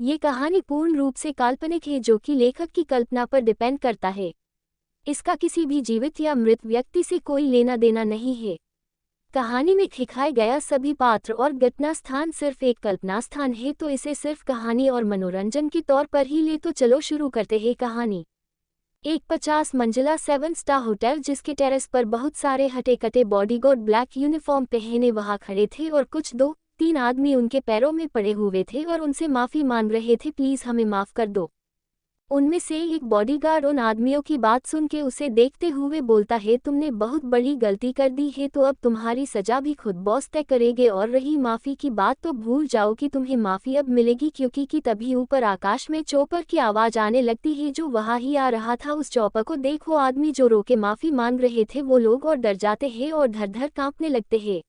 ये कहानी पूर्ण रूप से काल्पनिक है जो कि लेखक की कल्पना पर डिपेंड करता है। इसका किसी भी जीवित या मृत व्यक्ति से कोई लेना देना नहीं है। कहानी में दिखाया गया सभी पात्र और घटना स्थान सिर्फ एक कल्पना स्थान है, तो इसे सिर्फ कहानी और मनोरंजन के तौर पर ही ले। तो चलो शुरू करते हैं कहानी। एक 50 मंजिला 7 स्टार होटल जिसके टेरेस पर बहुत सारे हटे कटे बॉडीगार्ड ब्लैक यूनिफॉर्म पहने वहां खड़े थे और कुछ 2-3 आदमी उनके पैरों में पड़े हुए थे और उनसे माफी मांग रहे थे, प्लीज हमें माफ कर दो। उनमें से एक बॉडीगार्ड उन आदमियों की बात सुन के उसे देखते हुए बोलता है, तुमने बहुत बड़ी गलती कर दी है, तो अब तुम्हारी सजा भी खुद बॉस तय करेंगे। और रही माफी की बात, तो भूल जाओ कि तुम्हें माफी अब मिलेगी, क्योंकि कि तभी ऊपर आकाश में चॉपर की आवाज आने लगती है जो वहां ही आ रहा था। उस चॉपर को देखो, आदमी जो रो के माफी मांग रहे थे वो लोग और डर जाते हैं और धर धर कांपने लगते हैं।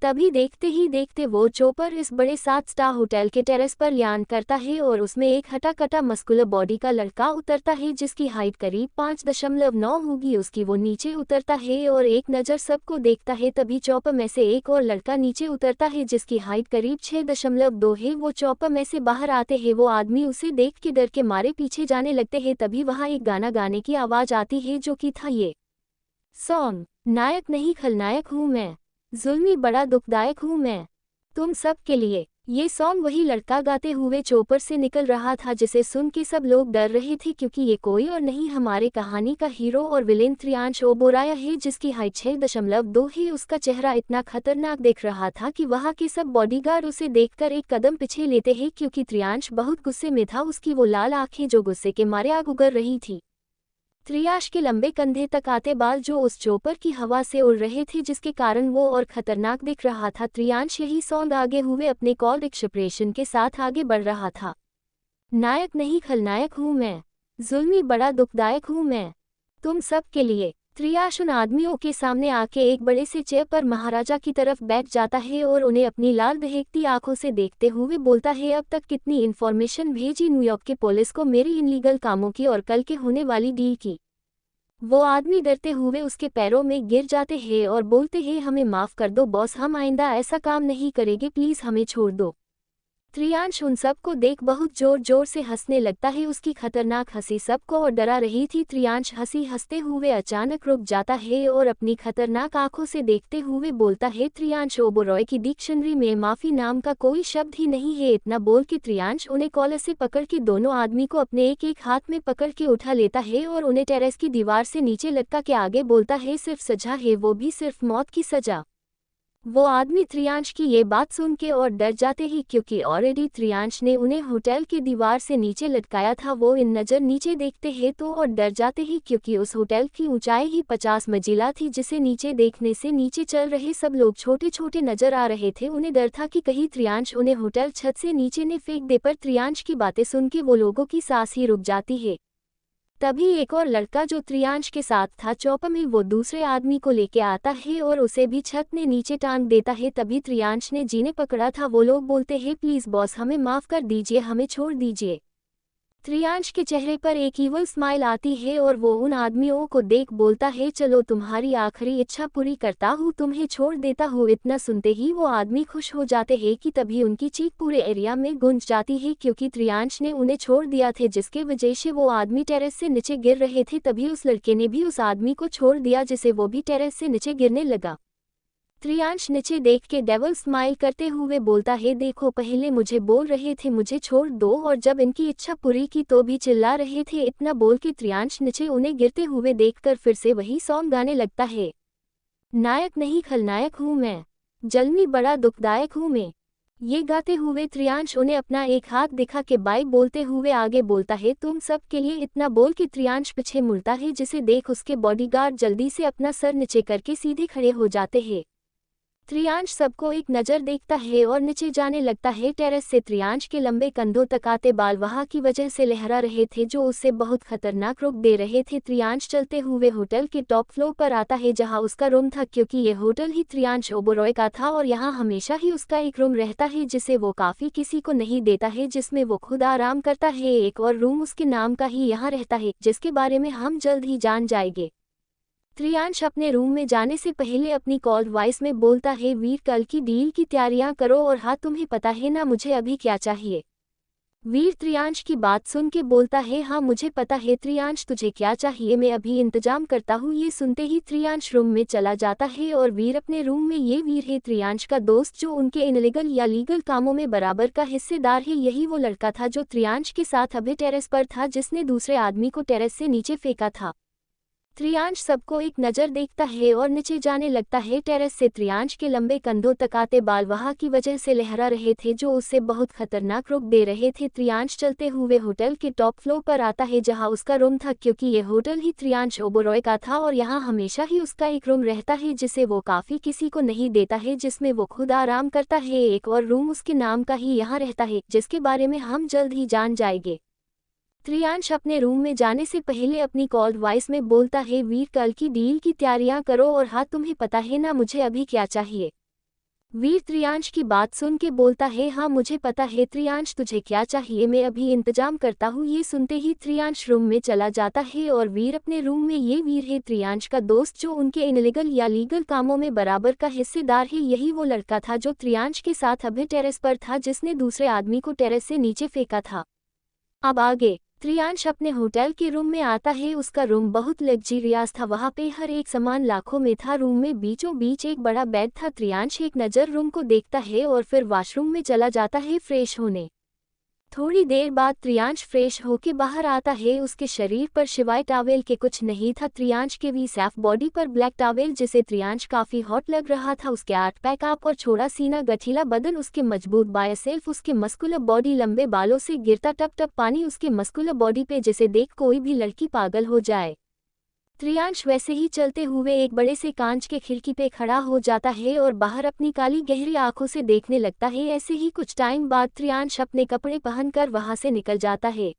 तभी देखते ही देखते वो चॉपर इस बड़े 7 स्टार होटल के टेरेस पर लैंड करता है और उसमें एक हटा कटा मस्कुलर बॉडी का लड़का उतरता है जिसकी हाइट करीब 5.9 होगी उसकी। वो नीचे उतरता है और एक नज़र सबको देखता है। तभी चॉपर में से एक और लड़का नीचे उतरता है जिसकी हाइट करीब 6.2 है। वो चॉपर में से बाहर आते हैं। वो आदमी उसे देख के डर के मारे पीछे जाने लगते हैं। तभी वहाँ एक गाना गाने की आवाज़ आती है जो कि था ये सॉन्ग, नायक नहीं खलनायक हूँ मैं, जुल्मी बड़ा दुखदायक हूँ मैं, तुम सब के लिए। ये सॉन्ग वही लड़का गाते हुए चॉपर से निकल रहा था जिसे सुन के सब लोग डर रहे थे, क्योंकि ये कोई और नहीं हमारे कहानी का हीरो और विलेन त्रियांश ओबोराय है जिसकी हाइट 6.2 है। उसका चेहरा इतना खतरनाक दिख रहा था कि वहाँ के सब बॉडीगार्ड उसे देखकर एक कदम पीछे लेते हैं, क्योंकि त्रियांश बहुत गुस्से में था। उसकी वो लाल आंखें जो गुस्से के मारे आग उगर रही थी। त्रियांश के लंबे कंधे तक आते बाल जो उस चॉपर की हवा से उड़ रहे थे जिसके कारण वो और खतरनाक दिख रहा था। त्रियांश यही सॉन्ग आगे हुए अपने कॉल एक्सप्रेशन के साथ आगे बढ़ रहा था। नायक नहीं खलनायक हूँ मैं, जुल्मी बड़ा दुखदायक हूँ मैं, तुम सब के लिए। त्रियांश उन आदमियों के सामने आके एक बड़े से चेयर पर महाराजा की तरफ बैठ जाता है और उन्हें अपनी लाल दहकती आंखों से देखते हुए बोलता है, अब तक कितनी इन्फॉर्मेशन भेजी न्यूयॉर्क के पुलिस को मेरी इनलीगल कामों की और कल के होने वाली डील की। वो आदमी डरते हुए उसके पैरों में गिर जाते हैं और बोलते हैं, हमें माफ कर दो बॉस, हम आइंदा ऐसा काम नहीं करेंगे, प्लीज हमें छोड़ दो। त्रियांश उन सबको देख बहुत जोर जोर से हंसने लगता है। उसकी खतरनाक हंसी सबको और डरा रही थी। त्रियांश हंसी हंसते हुए अचानक रुक जाता है और अपनी खतरनाक आंखों से देखते हुए बोलता है, त्रियांश ओबोरॉय की डिक्शनरी में माफी नाम का कोई शब्द ही नहीं है। इतना बोल के त्रियांश उन्हें कॉलर से पकड़ के दोनों आदमी को अपने एक एक हाथ में पकड़ के उठा लेता है और उन्हें टेरेस की दीवार से नीचे लटका के आगे बोलता है, सिर्फ सजा है, वो भी सिर्फ मौत की सजा। वो आदमी त्रियांश की ये बात सुन के और डर जाते ही, क्योंकि ऑलरेडी त्रियांश ने उन्हें होटल की दीवार से नीचे लटकाया था। वो इन नज़र नीचे देखते हैं तो और डर जाते ही, क्योंकि उस होटल की ऊंचाई ही 50 मंजिला थी जिसे नीचे देखने से नीचे चल रहे सब लोग छोटे छोटे नजर आ रहे थे। उन्हें डर था कि कहीं त्रियांश उन्हें होटल छत से नीचे ने फेंक दे, पर त्रियांश की बातें सुन के वो लोगों की सांस ही रुक जाती है। तभी एक और लड़का जो त्रियांश के साथ था चॉपर में, वो दूसरे आदमी को लेके आता है और उसे भी छत ने नीचे टांग देता है। तभी त्रियांश ने जिन्हें पकड़ा था वो लोग बोलते हैं, प्लीज बॉस हमें माफ कर दीजिए, हमें छोड़ दीजिए। त्रियांश के चेहरे पर एक ईवल स्माइल आती है और वो उन आदमियों को देख बोलता है, चलो तुम्हारी आखिरी इच्छा पूरी करता हूँ, तुम्हें छोड़ देता हूँ। इतना सुनते ही वो आदमी खुश हो जाते हैं कि तभी उनकी चीख पूरे एरिया में गूंज जाती है, क्योंकि त्रियांश ने उन्हें छोड़ दिया था जिसके वजह से वो आदमी टेरेस से नीचे गिर रहे थे। तभी उस लड़के ने भी उस आदमी को छोड़ दिया जिसे वो भी टेरेस से नीचे गिरने लगा। त्रियांश नीचे देख के डेविल स्माइल करते हुए बोलता है, देखो पहले मुझे बोल रहे थे मुझे छोड़ दो और जब इनकी इच्छा पूरी की तो भी चिल्ला रहे थे। इतना बोल के त्रियांश नीचे उन्हें गिरते हुए देखकर फिर से वही सॉन्ग गाने लगता है, नायक नहीं खलनायक हूँ मैं, जल्मी बड़ा दुखदायक हूँ मैं। ये गाते हुए त्रियांश उन्हें अपना एक हाथ दिखा के बाय बोलते हुए आगे बोलता है, तुम सब के लिए। इतना बोल के त्रियांश पीछे मुड़ता है जिसे देख उसके बॉडीगार्ड जल्दी से अपना सर नीचे करके सीधे खड़े हो जाते हैं। त्रियांश सबको एक नज़र देखता है और नीचे जाने लगता है। टेरेस से त्रियांश के लंबे कंधों तक आते बाल वहाँ की वजह से लहरा रहे थे जो उससे बहुत खतरनाक रुख दे रहे थे। त्रियांश चलते हुए होटल के टॉप फ्लोर पर आता है जहाँ उसका रूम था, क्योंकि ये होटल ही त्रियांश ओबोरॉय का था और यहाँ हमेशा ही उसका एक रूम रहता है जिसे वो काफ़ी किसी को नहीं देता है, जिसमें वो खुद आराम करता है। एक और रूम उसके नाम का ही यहाँ रहता है जिसके बारे में हम जल्द ही जान जाएंगे। त्रियांश अपने रूम में जाने से पहले अपनी कॉल वॉइस में बोलता है, वीर कल की डील की तैयारियां करो और हाँ तुम्हें पता है ना मुझे अभी क्या चाहिए। वीर त्रियांश की बात सुन के बोलता है, हाँ मुझे पता है त्रियांश, तुझे क्या चाहिए मैं अभी इंतजाम करता हूँ। ये सुनते ही त्रियांश रूम में चला जाता है और वीर अपने रूम में। ये वीर है त्रियांश का दोस्त जो उनके इनलीगल या लीगल कामों में बराबर का हिस्सेदार है। यही वो लड़का था जो त्रियांश के साथ अभी टेरेस पर था, जिसने दूसरे आदमी को टेरेस से नीचे फेंका था। त्रियांश सबको एक नज़र देखता है और नीचे जाने लगता है। टेरेस से त्रियांश के लंबे कंधों तक आते बाल वहाँ की वजह से लहरा रहे थे, जो उसे बहुत खतरनाक रुख दे रहे थे। त्रियांश चलते हुए होटल के टॉप फ्लोर पर आता है जहाँ उसका रूम था, क्योंकि ये होटल ही त्रियांश ओबेरॉय का था और यहाँ हमेशा ही उसका एक रूम रहता है जिसे वो काफ़ी किसी को नहीं देता है, जिसमें वो खुद आराम करता है। एक और रूम उसके नाम का ही यहाँ रहता है, जिसके बारे में हम जल्द ही जान जाएंगे। त्रियांश अपने रूम में जाने से पहले अपनी कॉल्ड वॉइस में बोलता है, वीर कल की डील की तैयारियां करो और हाँ तुम्हें पता है ना मुझे अभी क्या चाहिए। वीर त्रियांश की बात सुन के बोलता है, हाँ मुझे पता है त्रियांश, तुझे क्या चाहिए मैं अभी इंतजाम करता हूँ। ये सुनते ही त्रियांश रूम में चला जाता है और वीर अपने रूम में। ये वीर है त्रियांश का दोस्त जो उनके इनलीगल या लीगल कामों में बराबर का हिस्सेदार है। यही वो लड़का था जो त्रियांश के साथ अभी टेरेस पर था, जिसने दूसरे आदमी को टेरेस से नीचे फेंका था। अब आगे त्रियांश अपने होटल के रूम में आता है। उसका रूम बहुत लग्जरियस था, वहाँ पे हर एक सामान लाखों में था। रूम में बीचों बीच एक बड़ा बेड था। त्रियांश एक नज़र रूम को देखता है और फिर वॉशरूम में चला जाता है फ्रेश होने। थोड़ी देर बाद त्रियांश फ्रेश होके बाहर आता है। उसके शरीर पर शिवाय टॉवेल के कुछ नहीं था। त्रियांश के वी सैफ बॉडी पर ब्लैक टॉवेल, जिसे त्रियांश काफी हॉट लग रहा था। उसके आर्ट पैक अप और छोड़ा सीना, गठीला बदन, उसके मजबूत बायसेल्फ, उसके मस्कुलर बॉडी, लंबे बालों से गिरता टप टप पानी उसके मस्कुलर बॉडी पे, जिसे देख कोई भी लड़की पागल हो जाए। त्रियांश वैसे ही चलते हुए एक बड़े से कांच के खिड़की पे खड़ा हो जाता है और बाहर अपनी काली गहरी आंखों से देखने लगता है। ऐसे ही कुछ टाइम बाद त्रियांश अपने कपड़े पहनकर वहां से निकल जाता है।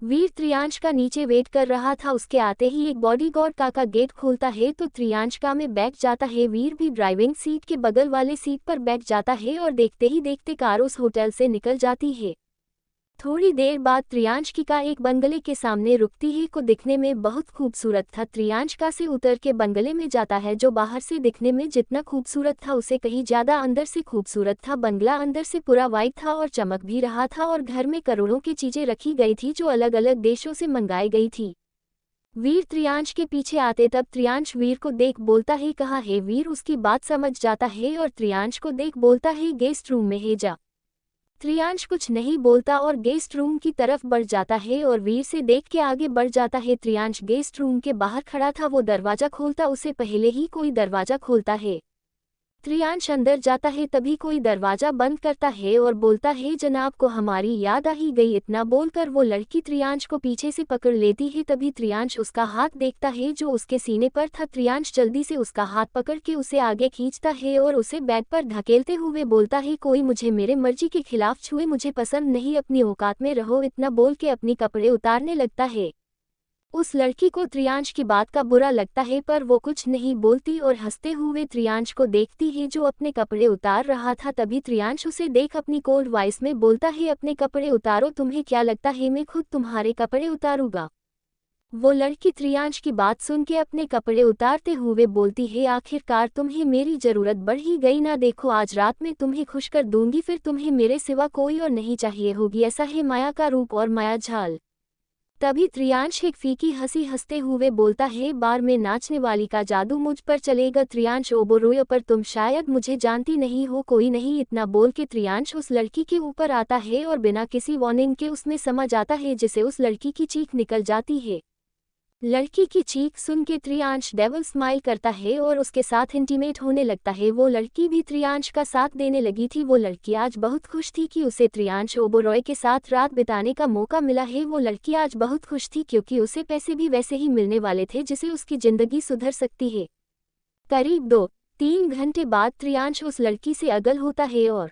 वीर त्रियांश का नीचे वेट कर रहा था। उसके आते ही एक बॉडीगार्ड का गेट खोलता है तो त्रियांश का में बैठ जाता है। वीर भी ड्राइविंग सीट के बगल वाले सीट पर बैठ जाता है और देखते ही देखते कार उस होटल से निकल जाती है। थोड़ी देर बाद त्रियांश की कार एक बंगले के सामने रुकती है। को दिखने में बहुत खूबसूरत था। त्रियांश कार से उतर के बंगले में जाता है, जो बाहर से दिखने में जितना खूबसूरत था उसे कहीं ज्यादा अंदर से खूबसूरत था। बंगला अंदर से पूरा वाइट था और चमक भी रहा था और घर में करोड़ों की चीजें रखी गई थी जो अलग अलग देशों से मंगाई गई थी। वीर त्रियांश के पीछे आते तब त्रियांश वीर को देख बोलता है, कहाँ है। वीर उसकी बात समझ जाता है और त्रियांश को देख बोलता है, गेस्ट रूम में है जा। त्रियांश कुछ नहीं बोलता और गेस्ट रूम की तरफ बढ़ जाता है और वीर से देख के आगे बढ़ जाता है। त्रियांश गेस्ट रूम के बाहर खड़ा था, वो दरवाजा खोलता उसे पहले ही कोई दरवाजा खोलता है। त्रियांश अंदर जाता है तभी कोई दरवाजा बंद करता है और बोलता है, जनाब को हमारी याद आ ही गई। इतना बोलकर वो लड़की त्रियांश को पीछे से पकड़ लेती है। तभी त्रियांश उसका हाथ देखता है जो उसके सीने पर था। त्रियांश जल्दी से उसका हाथ पकड़ के उसे आगे खींचता है और उसे बेड पर धकेलते हुए बोलता है, कोई मुझे मेरे मर्जी के खिलाफ छुए मुझे पसंद नहीं, अपनी औकात में रहो। इतना बोल के अपनी कपड़े उतारने लगता है। उस लड़की को त्रियांश की बात का बुरा लगता है, पर वो कुछ नहीं बोलती और हंसते हुए त्रियांश को देखती है जो अपने कपड़े उतार रहा था। तभी त्रियांश उसे देख अपनी कोल्ड वॉइस में बोलता है, अपने कपड़े उतारो, तुम्हें क्या लगता है मैं खुद तुम्हारे कपड़े उतारूंगा। वो लड़की त्रियांश की बात सुन के अपने कपड़े उतारते हुए बोलती है, आखिरकार तुम्हें मेरी जरूरत बढ़ ही गई ना। देखो आज रात में तुम्हें खुश कर दूंगी, फिर तुम्हें मेरे सिवा कोई और नहीं चाहिए होगी। ऐसा है माया का रूप और माया झाल। तभी त्रियांश एक फीकी हंसी हंसते हुए बोलता है, बार में नाचने वाली का जादू मुझ पर चलेगा। त्रियांश ओबेरॉय, पर तुम शायद मुझे जानती नहीं हो। कोई नहीं। इतना बोल के त्रियांश उस लड़की के ऊपर आता है और बिना किसी वार्निंग के उसमें समा जाता है, जिसे उस लड़की की चीख निकल जाती है। लड़की की चीख सुन के त्रियांश डेविल स्माइल करता है और उसके साथ इंटीमेट होने लगता है। वो लड़की भी त्रियांश का साथ देने लगी थी। वो लड़की आज बहुत खुश थी कि उसे त्रियांश ओबेरॉय के साथ रात बिताने का मौका मिला है। वो लड़की आज बहुत खुश थी क्योंकि उसे पैसे भी वैसे ही मिलने वाले थे जिससे उसकी जिंदगी सुधर सकती है। करीब 2-3 घंटे बाद त्रियांश उस लड़की से अगल होता है और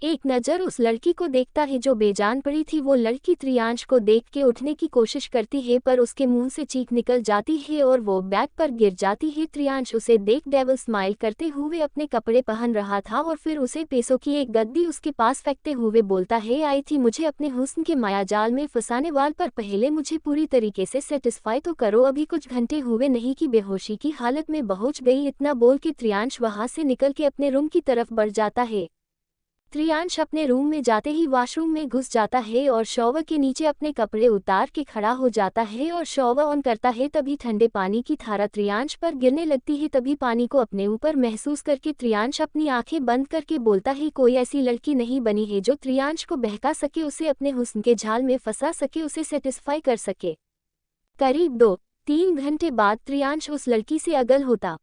एक नज़र उस लड़की को देखता है जो बेजान पड़ी थी। वो लड़की त्रियांश को देख के उठने की कोशिश करती है, पर उसके मुंह से चीख निकल जाती है और वो बेड पर गिर जाती है। त्रियांश उसे देख डेविल स्माइल करते हुए अपने कपड़े पहन रहा था और फिर उसे पैसों की एक गद्दी उसके पास फेंकते हुए बोलता है, आई थी मुझे अपने हुस्न के मायाजाल में फंसाने वाल, पर पहले मुझे पूरी तरीके से सेटिस्फाई तो करो। अभी कुछ घंटे हुए नहीं कि बेहोशी की हालत में पहुंच गई। इतना बोल के त्रियांश वहां से निकल के अपने रूम की तरफ बढ़ जाता है। त्रियांश अपने रूम में जाते ही वॉशरूम में घुस जाता है और शॉवर के नीचे अपने कपड़े उतार के खड़ा हो जाता है और शॉवर ऑन करता है। तभी ठंडे पानी की धारा त्रियांश पर गिरने लगती है। तभी पानी को अपने ऊपर महसूस करके त्रियांश अपनी आंखें बंद करके बोलता है, कोई ऐसी लड़की नहीं बनी है जो त्रियांश को बहका सके, उसे अपने हुस्न के जाल में फंसा सके, उसे सेटिस्फाई कर सके। करीब 2-3 घंटे बाद त्रियांश उस लड़की से अगल होता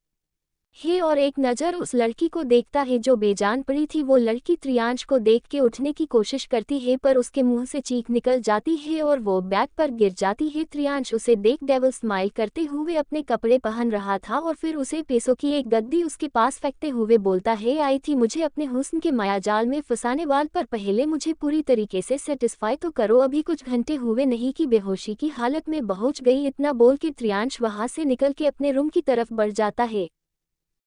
है और एक नज़र उस लड़की को देखता है जो बेजान पड़ी थी। वो लड़की त्रियांश को देख के उठने की कोशिश करती है पर उसके मुंह से चीख निकल जाती है और वो बैग पर गिर जाती है। त्रियांश उसे देख डेविल स्माइल करते हुए अपने कपड़े पहन रहा था और फिर उसे पैसों की एक गद्दी उसके पास फेंकते हुए बोलता है, आई थी मुझे अपने हुस्न के मायाजाल में फंसाने वाल, पर पहले मुझे पूरी तरीके से सेटिस्फाई तो करो, अभी कुछ घंटे हुए नहीं कि बेहोशी की हालत में पहुंच गई। इतना बोल के त्रियांश वहां से निकल के अपने रूम की तरफ बढ़ जाता है।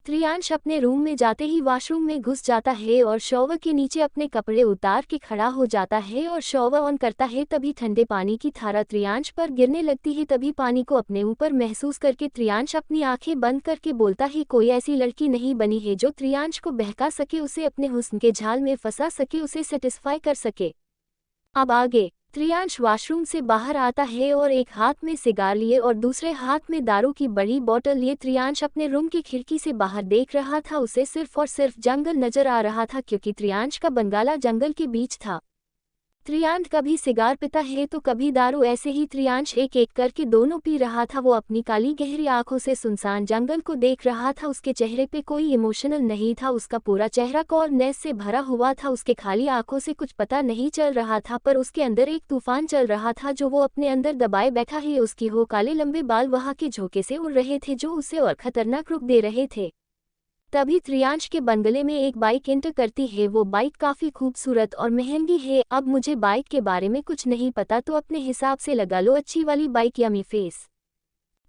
त्रियांश अपने रूम में जाते ही वॉशरूम में घुस जाता है और शॉवर के नीचे अपने कपड़े उतार के खड़ा हो जाता है और शॉवर ऑन करता है। तभी ठंडे पानी की धारा त्रियांश पर गिरने लगती है। तभी पानी को अपने ऊपर महसूस करके त्रियांश अपनी आंखें बंद करके बोलता है, कोई ऐसी लड़की नहीं बनी है जो त्रियांश को बहका सके, उसे अपने हुस्न के जाल में फंसा सके, उसे सेटिस्फाई कर सके। अब आगे त्रियांश वॉशरूम से बाहर आता है और एक हाथ में सिगार लिए और दूसरे हाथ में दारू की बड़ी बोतल लिए त्रियांश अपने रूम की खिड़की से बाहर देख रहा था। उसे सिर्फ और सिर्फ जंगल नजर आ रहा था क्योंकि त्रियांश का बंगाला जंगल के बीच था। त्रियांश कभी सिगार पीता है तो कभी दारू, ऐसे ही त्रियांश एक एक करके दोनों पी रहा था। वो अपनी काली गहरी आंखों से सुनसान जंगल को देख रहा था। उसके चेहरे पे कोई इमोशनल नहीं था, उसका पूरा चेहरा कॉर्डनेस से भरा हुआ था। उसके खाली आंखों से कुछ पता नहीं चल रहा था पर उसके अंदर एक तूफान चल रहा था जो वो अपने अंदर दबाए बैठा है। उसकी हो काले लंबे बाल वहां के झोंके से उड़ रहे थे जो उसे और खतरनाक रुख दे रहे थे। तभी त्रियांश के बंगले में एक बाइक एंटर करती है। वो बाइक काफी खूबसूरत और महंगी है। अब मुझे बाइक के बारे में कुछ नहीं पता तो अपने हिसाब से लगा लो, अच्छी वाली बाइक, यमी फेस।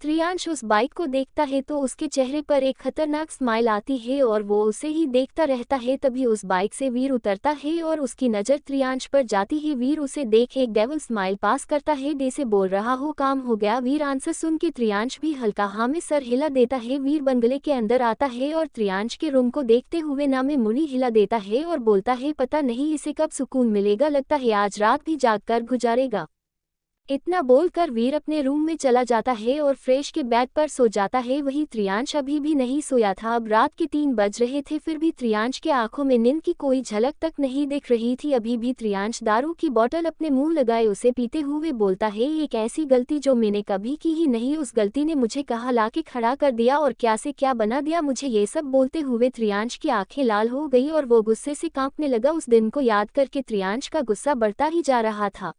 त्रियांश उस बाइक को देखता है तो उसके चेहरे पर एक खतरनाक स्माइल आती है और वो उसे ही देखता रहता है। तभी उस बाइक से वीर उतरता है और उसकी नज़र त्रियांश पर जाती है। वीर उसे देख एक डेविल स्माइल पास करता है, दे से बोल रहा हो, काम हो गया। वीर आंसर सुन के त्रियांश भी हल्का हाँ में सर हिला देता है। वीर बंगले के अंदर आता है और त्रियांश के रूम को देखते हुए ना में मुड़ी हिला देता है और बोलता है, पता नहीं इसे कब सुकून मिलेगा, लगता है आज रात भी जाग कर गुजारेगा। इतना बोलकर वीर अपने रूम में चला जाता है और फ्रेश के बेड पर सो जाता है। वही त्रियांश अभी भी नहीं सोया था। अब रात के 3 बज रहे थे फिर भी त्रियांश के आंखों में नींद की कोई झलक तक नहीं दिख रही थी। अभी भी त्रियांश दारू की बोतल अपने मुंह लगाए उसे पीते हुए बोलता है, एक ऐसी गलती जो मैंने कभी की ही नहीं, उस गलती ने मुझे कहाँ लाके खड़ा कर दिया और क्या से क्या बना दिया मुझे। ये सब बोलते हुए त्रियांश की आंखें लाल हो गई और वो गुस्से से कांपने लगा। उस दिन को याद करके त्रियांश का गुस्सा बढ़ता ही जा रहा था।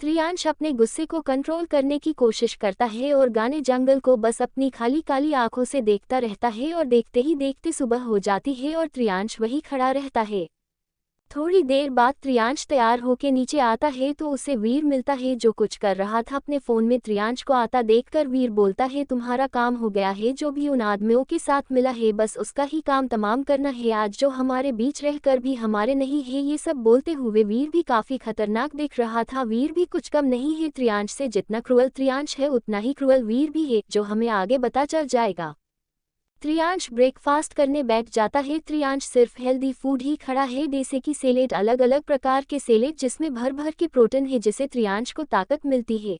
त्रियांश अपने गुस्से को कंट्रोल करने की कोशिश करता है और गाने जंगल को बस अपनी खाली काली आंखों से देखता रहता है और देखते ही देखते सुबह हो जाती है और त्रियांश वही खड़ा रहता है। थोड़ी देर बाद त्रियांश तैयार होके नीचे आता है तो उसे वीर मिलता है जो कुछ कर रहा था अपने फोन में। त्रियांश को आता देखकर वीर बोलता है, तुम्हारा काम हो गया है, जो भी उन आदमियों के साथ मिला है बस उसका ही काम तमाम करना है आज, जो हमारे बीच रहकर भी हमारे नहीं है। ये सब बोलते हुए वीर भी काफी खतरनाक दिख रहा था। वीर भी कुछ कम नहीं है त्रियांश से, जितना क्रूअल त्रियांश है उतना ही क्रूअल वीर भी है, जो हमें आगे पता चल जाएगा। त्रियांश ब्रेकफास्ट करने बैठ जाता है। त्रियांश सिर्फ हेल्दी फूड ही खड़ा है, जैसे कि सैलेड, अलग अलग प्रकार के सैलेड जिसमें भर भर के प्रोटीन है जिससे त्रियांश को ताकत मिलती है।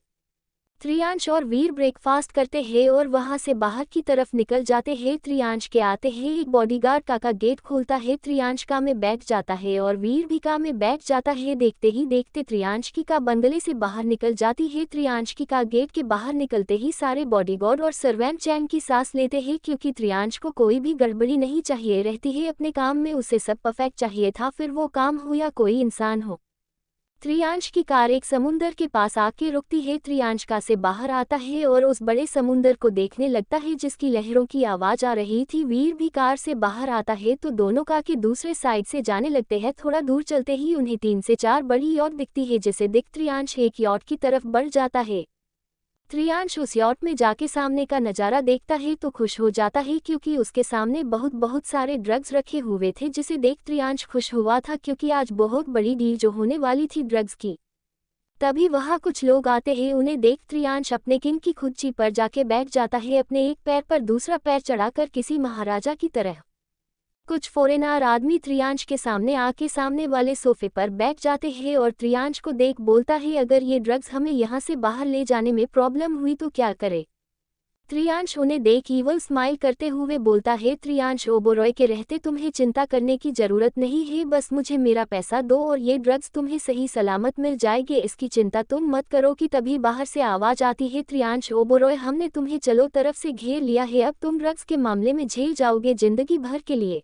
त्रियांश और वीर ब्रेकफास्ट करते हैं और वहां से बाहर की तरफ निकल जाते हैं। त्रियांश के आते हैं एक बॉडीगार्ड काका गेट खोलता है। त्रियांश का में बैठ जाता है और वीर भी का में बैठ जाता है। देखते ही देखते त्रियांश की का बंगले से बाहर निकल जाती है। त्रियांश की का गेट के बाहर निकलते ही सारे बॉडीगार्ड और सर्वेंट चैन की सांस लेते हैं क्योंकि त्रियांश को कोई भी गड़बड़ी नहीं चाहिए रहती है अपने काम में, उसे सब परफेक्ट चाहिए था, फिर वो काम हो या कोई इंसान हो। त्रियांश की कार एक समुंदर के पास आके रुकती है। त्रियांश कार से बाहर आता है और उस बड़े समुंदर को देखने लगता है जिसकी लहरों की आवाज आ रही थी। वीर भी कार से बाहर आता है तो दोनों कार के दूसरे साइड से जाने लगते हैं। थोड़ा दूर चलते ही उन्हें 3 से 4 बड़ी यॉट दिखती है, जिसे दिख त्रियांश एक यॉट की तरफ बढ़ जाता है। त्रियांश उस यॉट में जाके सामने का नज़ारा देखता है तो खुश हो जाता है क्योंकि उसके सामने बहुत सारे ड्रग्स रखे हुए थे, जिसे देख त्रियांश खुश हुआ था क्योंकि आज बहुत बड़ी डील जो होने वाली थी ड्रग्स की। तभी वहाँ कुछ लोग आते हैं, उन्हें देख त्रियांश अपने किंग की खुर्ची पर जाके बैठ जाता है, अपने एक पैर पर दूसरा पैर चढ़ाकर किसी महाराजा की तरह। कुछ फॉरेनर आदमी त्रियांश के सामने आके सामने वाले सोफे पर बैठ जाते हैं और त्रियांश को देख बोलता है, अगर ये ड्रग्स हमें यहाँ से बाहर ले जाने में प्रॉब्लम हुई तो क्या करे। त्रियांश उन्हें देख ईवल स्माइल करते हुए बोलता है, त्रियांश ओबोरॉय के रहते तुम्हें चिंता करने की जरूरत नहीं है, बस मुझे मेरा पैसा दो और ये ड्रग्स तुम्हें सही सलामत मिल जाएंगे, इसकी चिंता तुम मत करो। कि तभी बाहर से आवाज आती है, त्रियांश ओबोरॉय हमने तुम्हें चलो तरफ से घेर लिया है, अब तुम ड्रग्स के मामले में झेल जाओगे जिंदगी भर के लिए।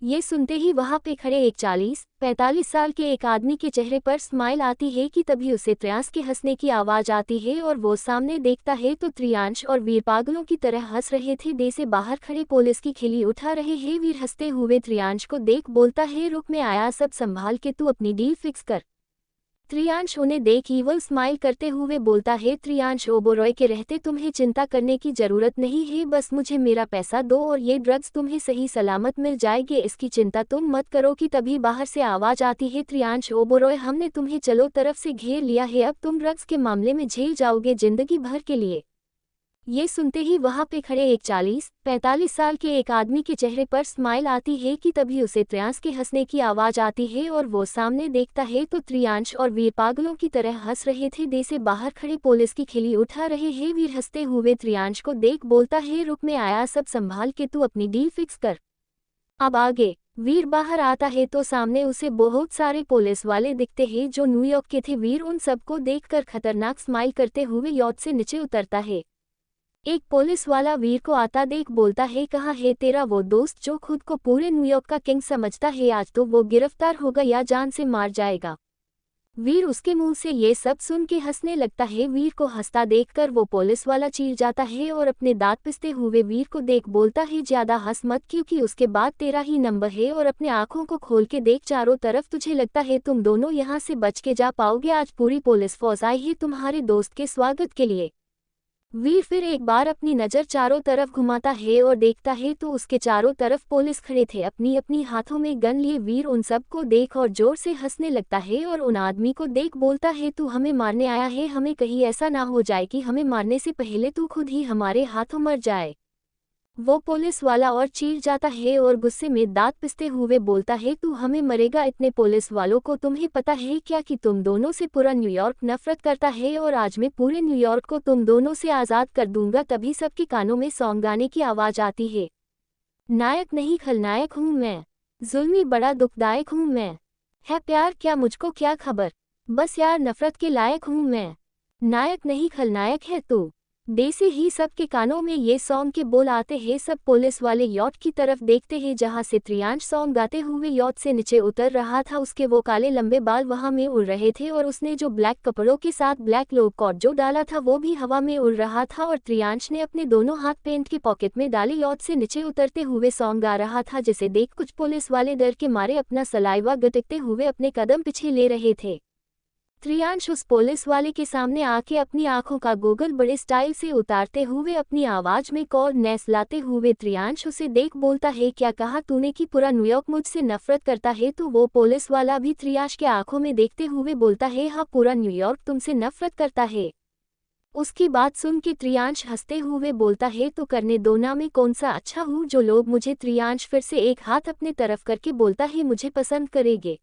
ये सुनते ही वहां पे खड़े एक 40-45 साल के एक आदमी के चेहरे पर स्माइल आती है कि तभी उसे त्रियांश के हंसने की आवाज आती है और वो सामने देखता है तो त्रियांश और वीर पागलों की तरह हंस रहे थे। दे से बाहर खड़े पुलिस की खिल्ली उठा रहे हैं। वीर हंसते हुए त्रियांश को देख बोलता है, रुक मैं आया, सब संभाल के तू अपनी डील फिक्स कर। त्रियांश उन्हें देख ईवल स्माइल करते हुए बोलता है, त्रियांश ओबोरॉय के रहते तुम्हें चिंता करने की जरूरत नहीं है, बस मुझे मेरा पैसा दो और ये ड्रग्स तुम्हें सही सलामत मिल जाएंगे, इसकी चिंता तुम मत करो। कि तभी बाहर से आवाज आती है, त्रियांश ओबोरॉय हमने तुम्हें चलो तरफ से घेर लिया है, अब तुम ड्रग्स के मामले में झेल जाओगे जिंदगी भर के लिए। ये सुनते ही वहां पे खड़े एक 40-45 साल के एक आदमी के चेहरे पर स्माइल आती है कि तभी उसे त्रियांश के हंसने की आवाज आती है और वो सामने देखता है तो त्रियांश और वीर पागलों की तरह हंस रहे थे। दे से बाहर खड़े पुलिस की खिल्ली उठा रहे हैं। वीर हंसते हुए त्रियांश को देख बोलता है, रुक मैं आया, सब संभाल के तू अपनी डील फिक्स कर। अब आगे वीर बाहर आता है तो सामने उसे बहुत सारे पुलिस वाले दिखते हैं जो न्यूयॉर्क के थे। वीर उन सबको देखकर खतरनाक स्माइल करते हुए यॉट से नीचे उतरता है। एक पुलिस वाला वीर को आता देख बोलता है, कहाँ है तेरा वो दोस्त जो खुद को पूरे न्यूयॉर्क का किंग समझता है, आज तो वो गिरफ्तार होगा या जान से मार जाएगा। वीर उसके मुंह से ये सब सुन के हंसने लगता है। वीर को हंसता देखकर वो पुलिस वाला चीर जाता है और अपने दांत पिसते हुए वीर को देख बोलता है, ज्यादा हंस मत क्योंकि उसके बाद तेरा ही नंबर है, और अपने आंखों को खोल के देख चारों तरफ, तुझे लगता है तुम दोनों यहाँ से बच के जा पाओगे, आज पूरी पुलिस फौज आई है तुम्हारे दोस्त के स्वागत के लिए। वीर फिर एक बार अपनी नज़र चारों तरफ घुमाता है और देखता है तो उसके चारों तरफ पुलिस खड़े थे अपनी अपनी हाथों में गन लिए। वीर उन सब को देख और जोर से हंसने लगता है और उन आदमी को देख बोलता है, तू हमें मारने आया है, हमें कहीं ऐसा ना हो जाए कि हमें मारने से पहले तू खुद ही हमारे हाथों मर जाए। वो पुलिस वाला और चीर जाता है और गुस्से में दांत पिसते हुए बोलता है, तू हमें मरेगा। इतने पुलिस वालों को तुम्हें पता है क्या कि तुम दोनों से पूरा न्यूयॉर्क नफरत करता है और आज मैं पूरे न्यूयॉर्क को तुम दोनों से आज़ाद कर दूंगा। तभी सबके कानों में सॉन्ग गाने की आवाज़ आती है, नायक नहीं खलनायक हूँ मैं, जुल्मी बड़ा दुखदायक हूँ मैं, है प्यार क्या मुझको क्या खबर, बस यार नफरत के लायक हूँ मैं, नायक नहीं खलनायक है तू। देसी ही सबके कानों में ये सॉन्ग के बोल आते हैं। सब पुलिस वाले यॉट की तरफ देखते हैं जहां से त्रियांश सॉन्ग गाते हुए यॉट से नीचे उतर रहा था। उसके वो काले लंबे बाल वहां में उड़ रहे थे और उसने जो ब्लैक कपड़ों के साथ ब्लैक लो कोट जो डाला था वो भी हवा में उड़ रहा था और त्रियांश ने अपने दोनों हाथ पैंट के पॉकेट में डाले यॉट से नीचे उतरते हुए सॉन्ग गा रहा था, जिसे देख कुछ पुलिस वाले डर के मारे अपना सलाइवा गटकते हुए अपने कदम पीछे ले रहे थे। त्रियांश उस पुलिस वाले के सामने आके अपनी आंखों का गोगल बड़े स्टाइल से उतारते हुए अपनी आवाज में कॉर्डनेस लाते हुए त्रियांश उसे देख बोलता है, क्या कहा तूने कि पूरा न्यूयॉर्क मुझसे नफरत करता है। तो वो पुलिस वाला भी त्रियांश के आंखों में देखते हुए बोलता है, हाँ पूरा न्यूयॉर्क तुमसे नफरत करता है। उसकी बात सुन के त्रियांश हंसते हुए बोलता है, तो करने दो ना, मैं कौन सा अच्छा हूँ जो लोग मुझे। त्रियांश फिर से एक हाथ अपने तरफ करके बोलता है, मुझे पसंद करेंगे।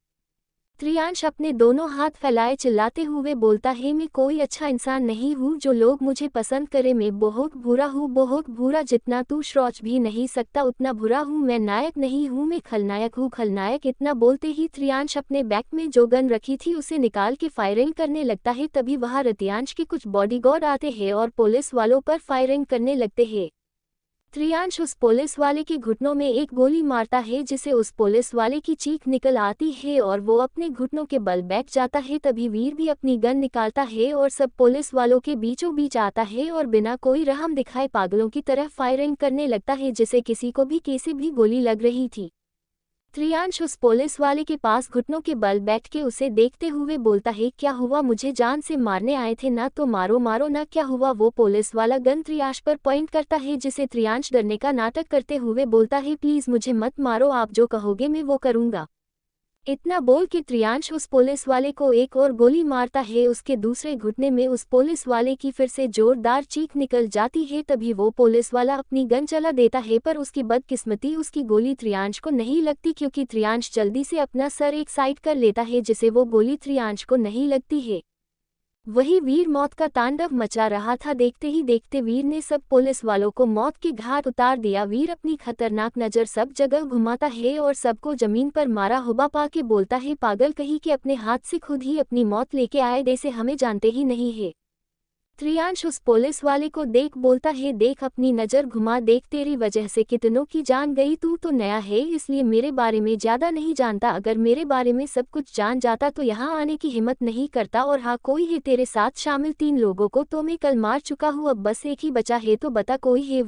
त्रियांश अपने दोनों हाथ फैलाए चिल्लाते हुए बोलता है, मैं कोई अच्छा इंसान नहीं हूँ जो लोग मुझे पसंद करे, मैं बहुत बुरा हूँ, बहुत बुरा, जितना तू सोच भी नहीं सकता उतना बुरा हूँ। मैं नायक नहीं हूँ, मैं खलनायक हूँ, खलनायक। इतना बोलते ही त्रियांश अपने बैग में जो गन रखी थी उसे निकाल के फायरिंग करने लगता है। तभी वहाँ त्रियांश के कुछ बॉडीगार्ड आते हैं और पुलिस वालों पर फायरिंग करने लगते हैं। त्रियांश उस पुलिस वाले के घुटनों में एक गोली मारता है जिसे उस पुलिस वाले की चीख निकल आती है और वो अपने घुटनों के बल बैठ जाता है। तभी वीर भी अपनी गन निकालता है और सब पुलिस वालों के बीचों बीच आता है और बिना कोई रहम दिखाए पागलों की तरह फायरिंग करने लगता है, जिसे किसी को भी कैसे भी गोली लग रही थी। त्रियांश उस पुलिस वाले के पास घुटनों के बल बैठ के उसे देखते हुए बोलता है, क्या हुआ, मुझे जान से मारने आए थे ना, तो मारो मारो ना, क्या हुआ। वो पुलिस वाला गन त्रियांश पर पॉइंट करता है, जिसे त्रियांश डरने का नाटक करते हुए बोलता है, प्लीज मुझे मत मारो, आप जो कहोगे मैं वो करूंगा। इतना बोल के त्रियांश उस पुलिस वाले को एक और गोली मारता है। उसके दूसरे घुटने में उस पुलिस वाले की फिर से जोरदार चीख निकल जाती है। तभी वो पुलिस वाला अपनी गन चला देता है, पर उसकी बदकिस्मती उसकी गोली त्रियांश को नहीं लगती, क्योंकि त्रियांश जल्दी से अपना सर एक साइड कर लेता है, जिसे वो गोली त्रियांश को नहीं लगती है। वही वीर मौत का तांडव मचा रहा था। देखते ही देखते वीर ने सब पुलिस वालों को मौत के घाट उतार दिया। वीर अपनी खतरनाक नज़र सब जगह घुमाता है और सबको जमीन पर मारा हुआ पा के बोलता है, पागल कहीं के अपने हाथ से खुद ही अपनी मौत लेके आए, जैसे हमें जानते ही नहीं है। त्रियांश उस पुलिस वाले को देख बोलता है, देख अपनी नज़र घुमा, देख तेरी वजह से कितनों की जान गई। तू तो नया है इसलिए मेरे बारे में ज़्यादा नहीं जानता, अगर मेरे बारे में सब कुछ जान जाता तो यहाँ आने की हिम्मत नहीं करता। और हाँ, कोई है तेरे साथ शामिल? 3 लोगों को तो मैं कल मार चुका हूँ, अब बस एक ही बचा है, तो बता कोई है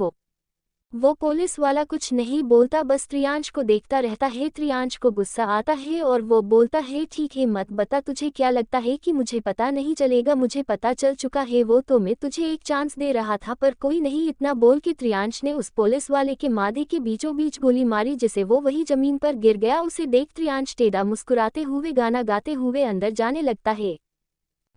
वो पुलिस वाला कुछ नहीं बोलता, बस त्रियांश को देखता रहता है। त्रियांश को गुस्सा आता है और वो बोलता है, ठीक है मत बता, तुझे क्या लगता है कि मुझे पता नहीं चलेगा? मुझे पता चल चुका है, वो तो मैं तुझे एक चांस दे रहा था, पर कोई नहीं। इतना बोल के त्रियांश ने उस पुलिस वाले के माथे के बीचों बीच गोली मारी, जिसे वो वही जमीन पर गिर गया। उसे देख त्रियांश टेढ़ा मुस्कुराते हुए गाना गाते हुए अंदर जाने लगता है,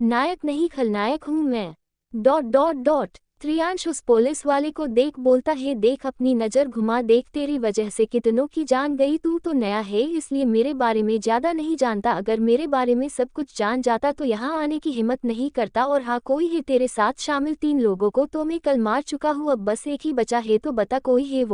नायक नहीं खलनायक हूँ मैं। डॉट डॉट डॉट त्रियांश उस पुलिस वाले को देख बोलता है, देख अपनी नज़र घुमा, देख तेरी वजह से कितनों की जान गई। तू तो नया है इसलिए मेरे बारे में ज़्यादा नहीं जानता, अगर मेरे बारे में सब कुछ जान जाता तो यहाँ आने की हिम्मत नहीं करता। और हाँ, कोई है तेरे साथ शामिल? 3 लोगों को तो मैं कल मार चुका हूँ, अब बस एक ही बचा है, तो बता कोई है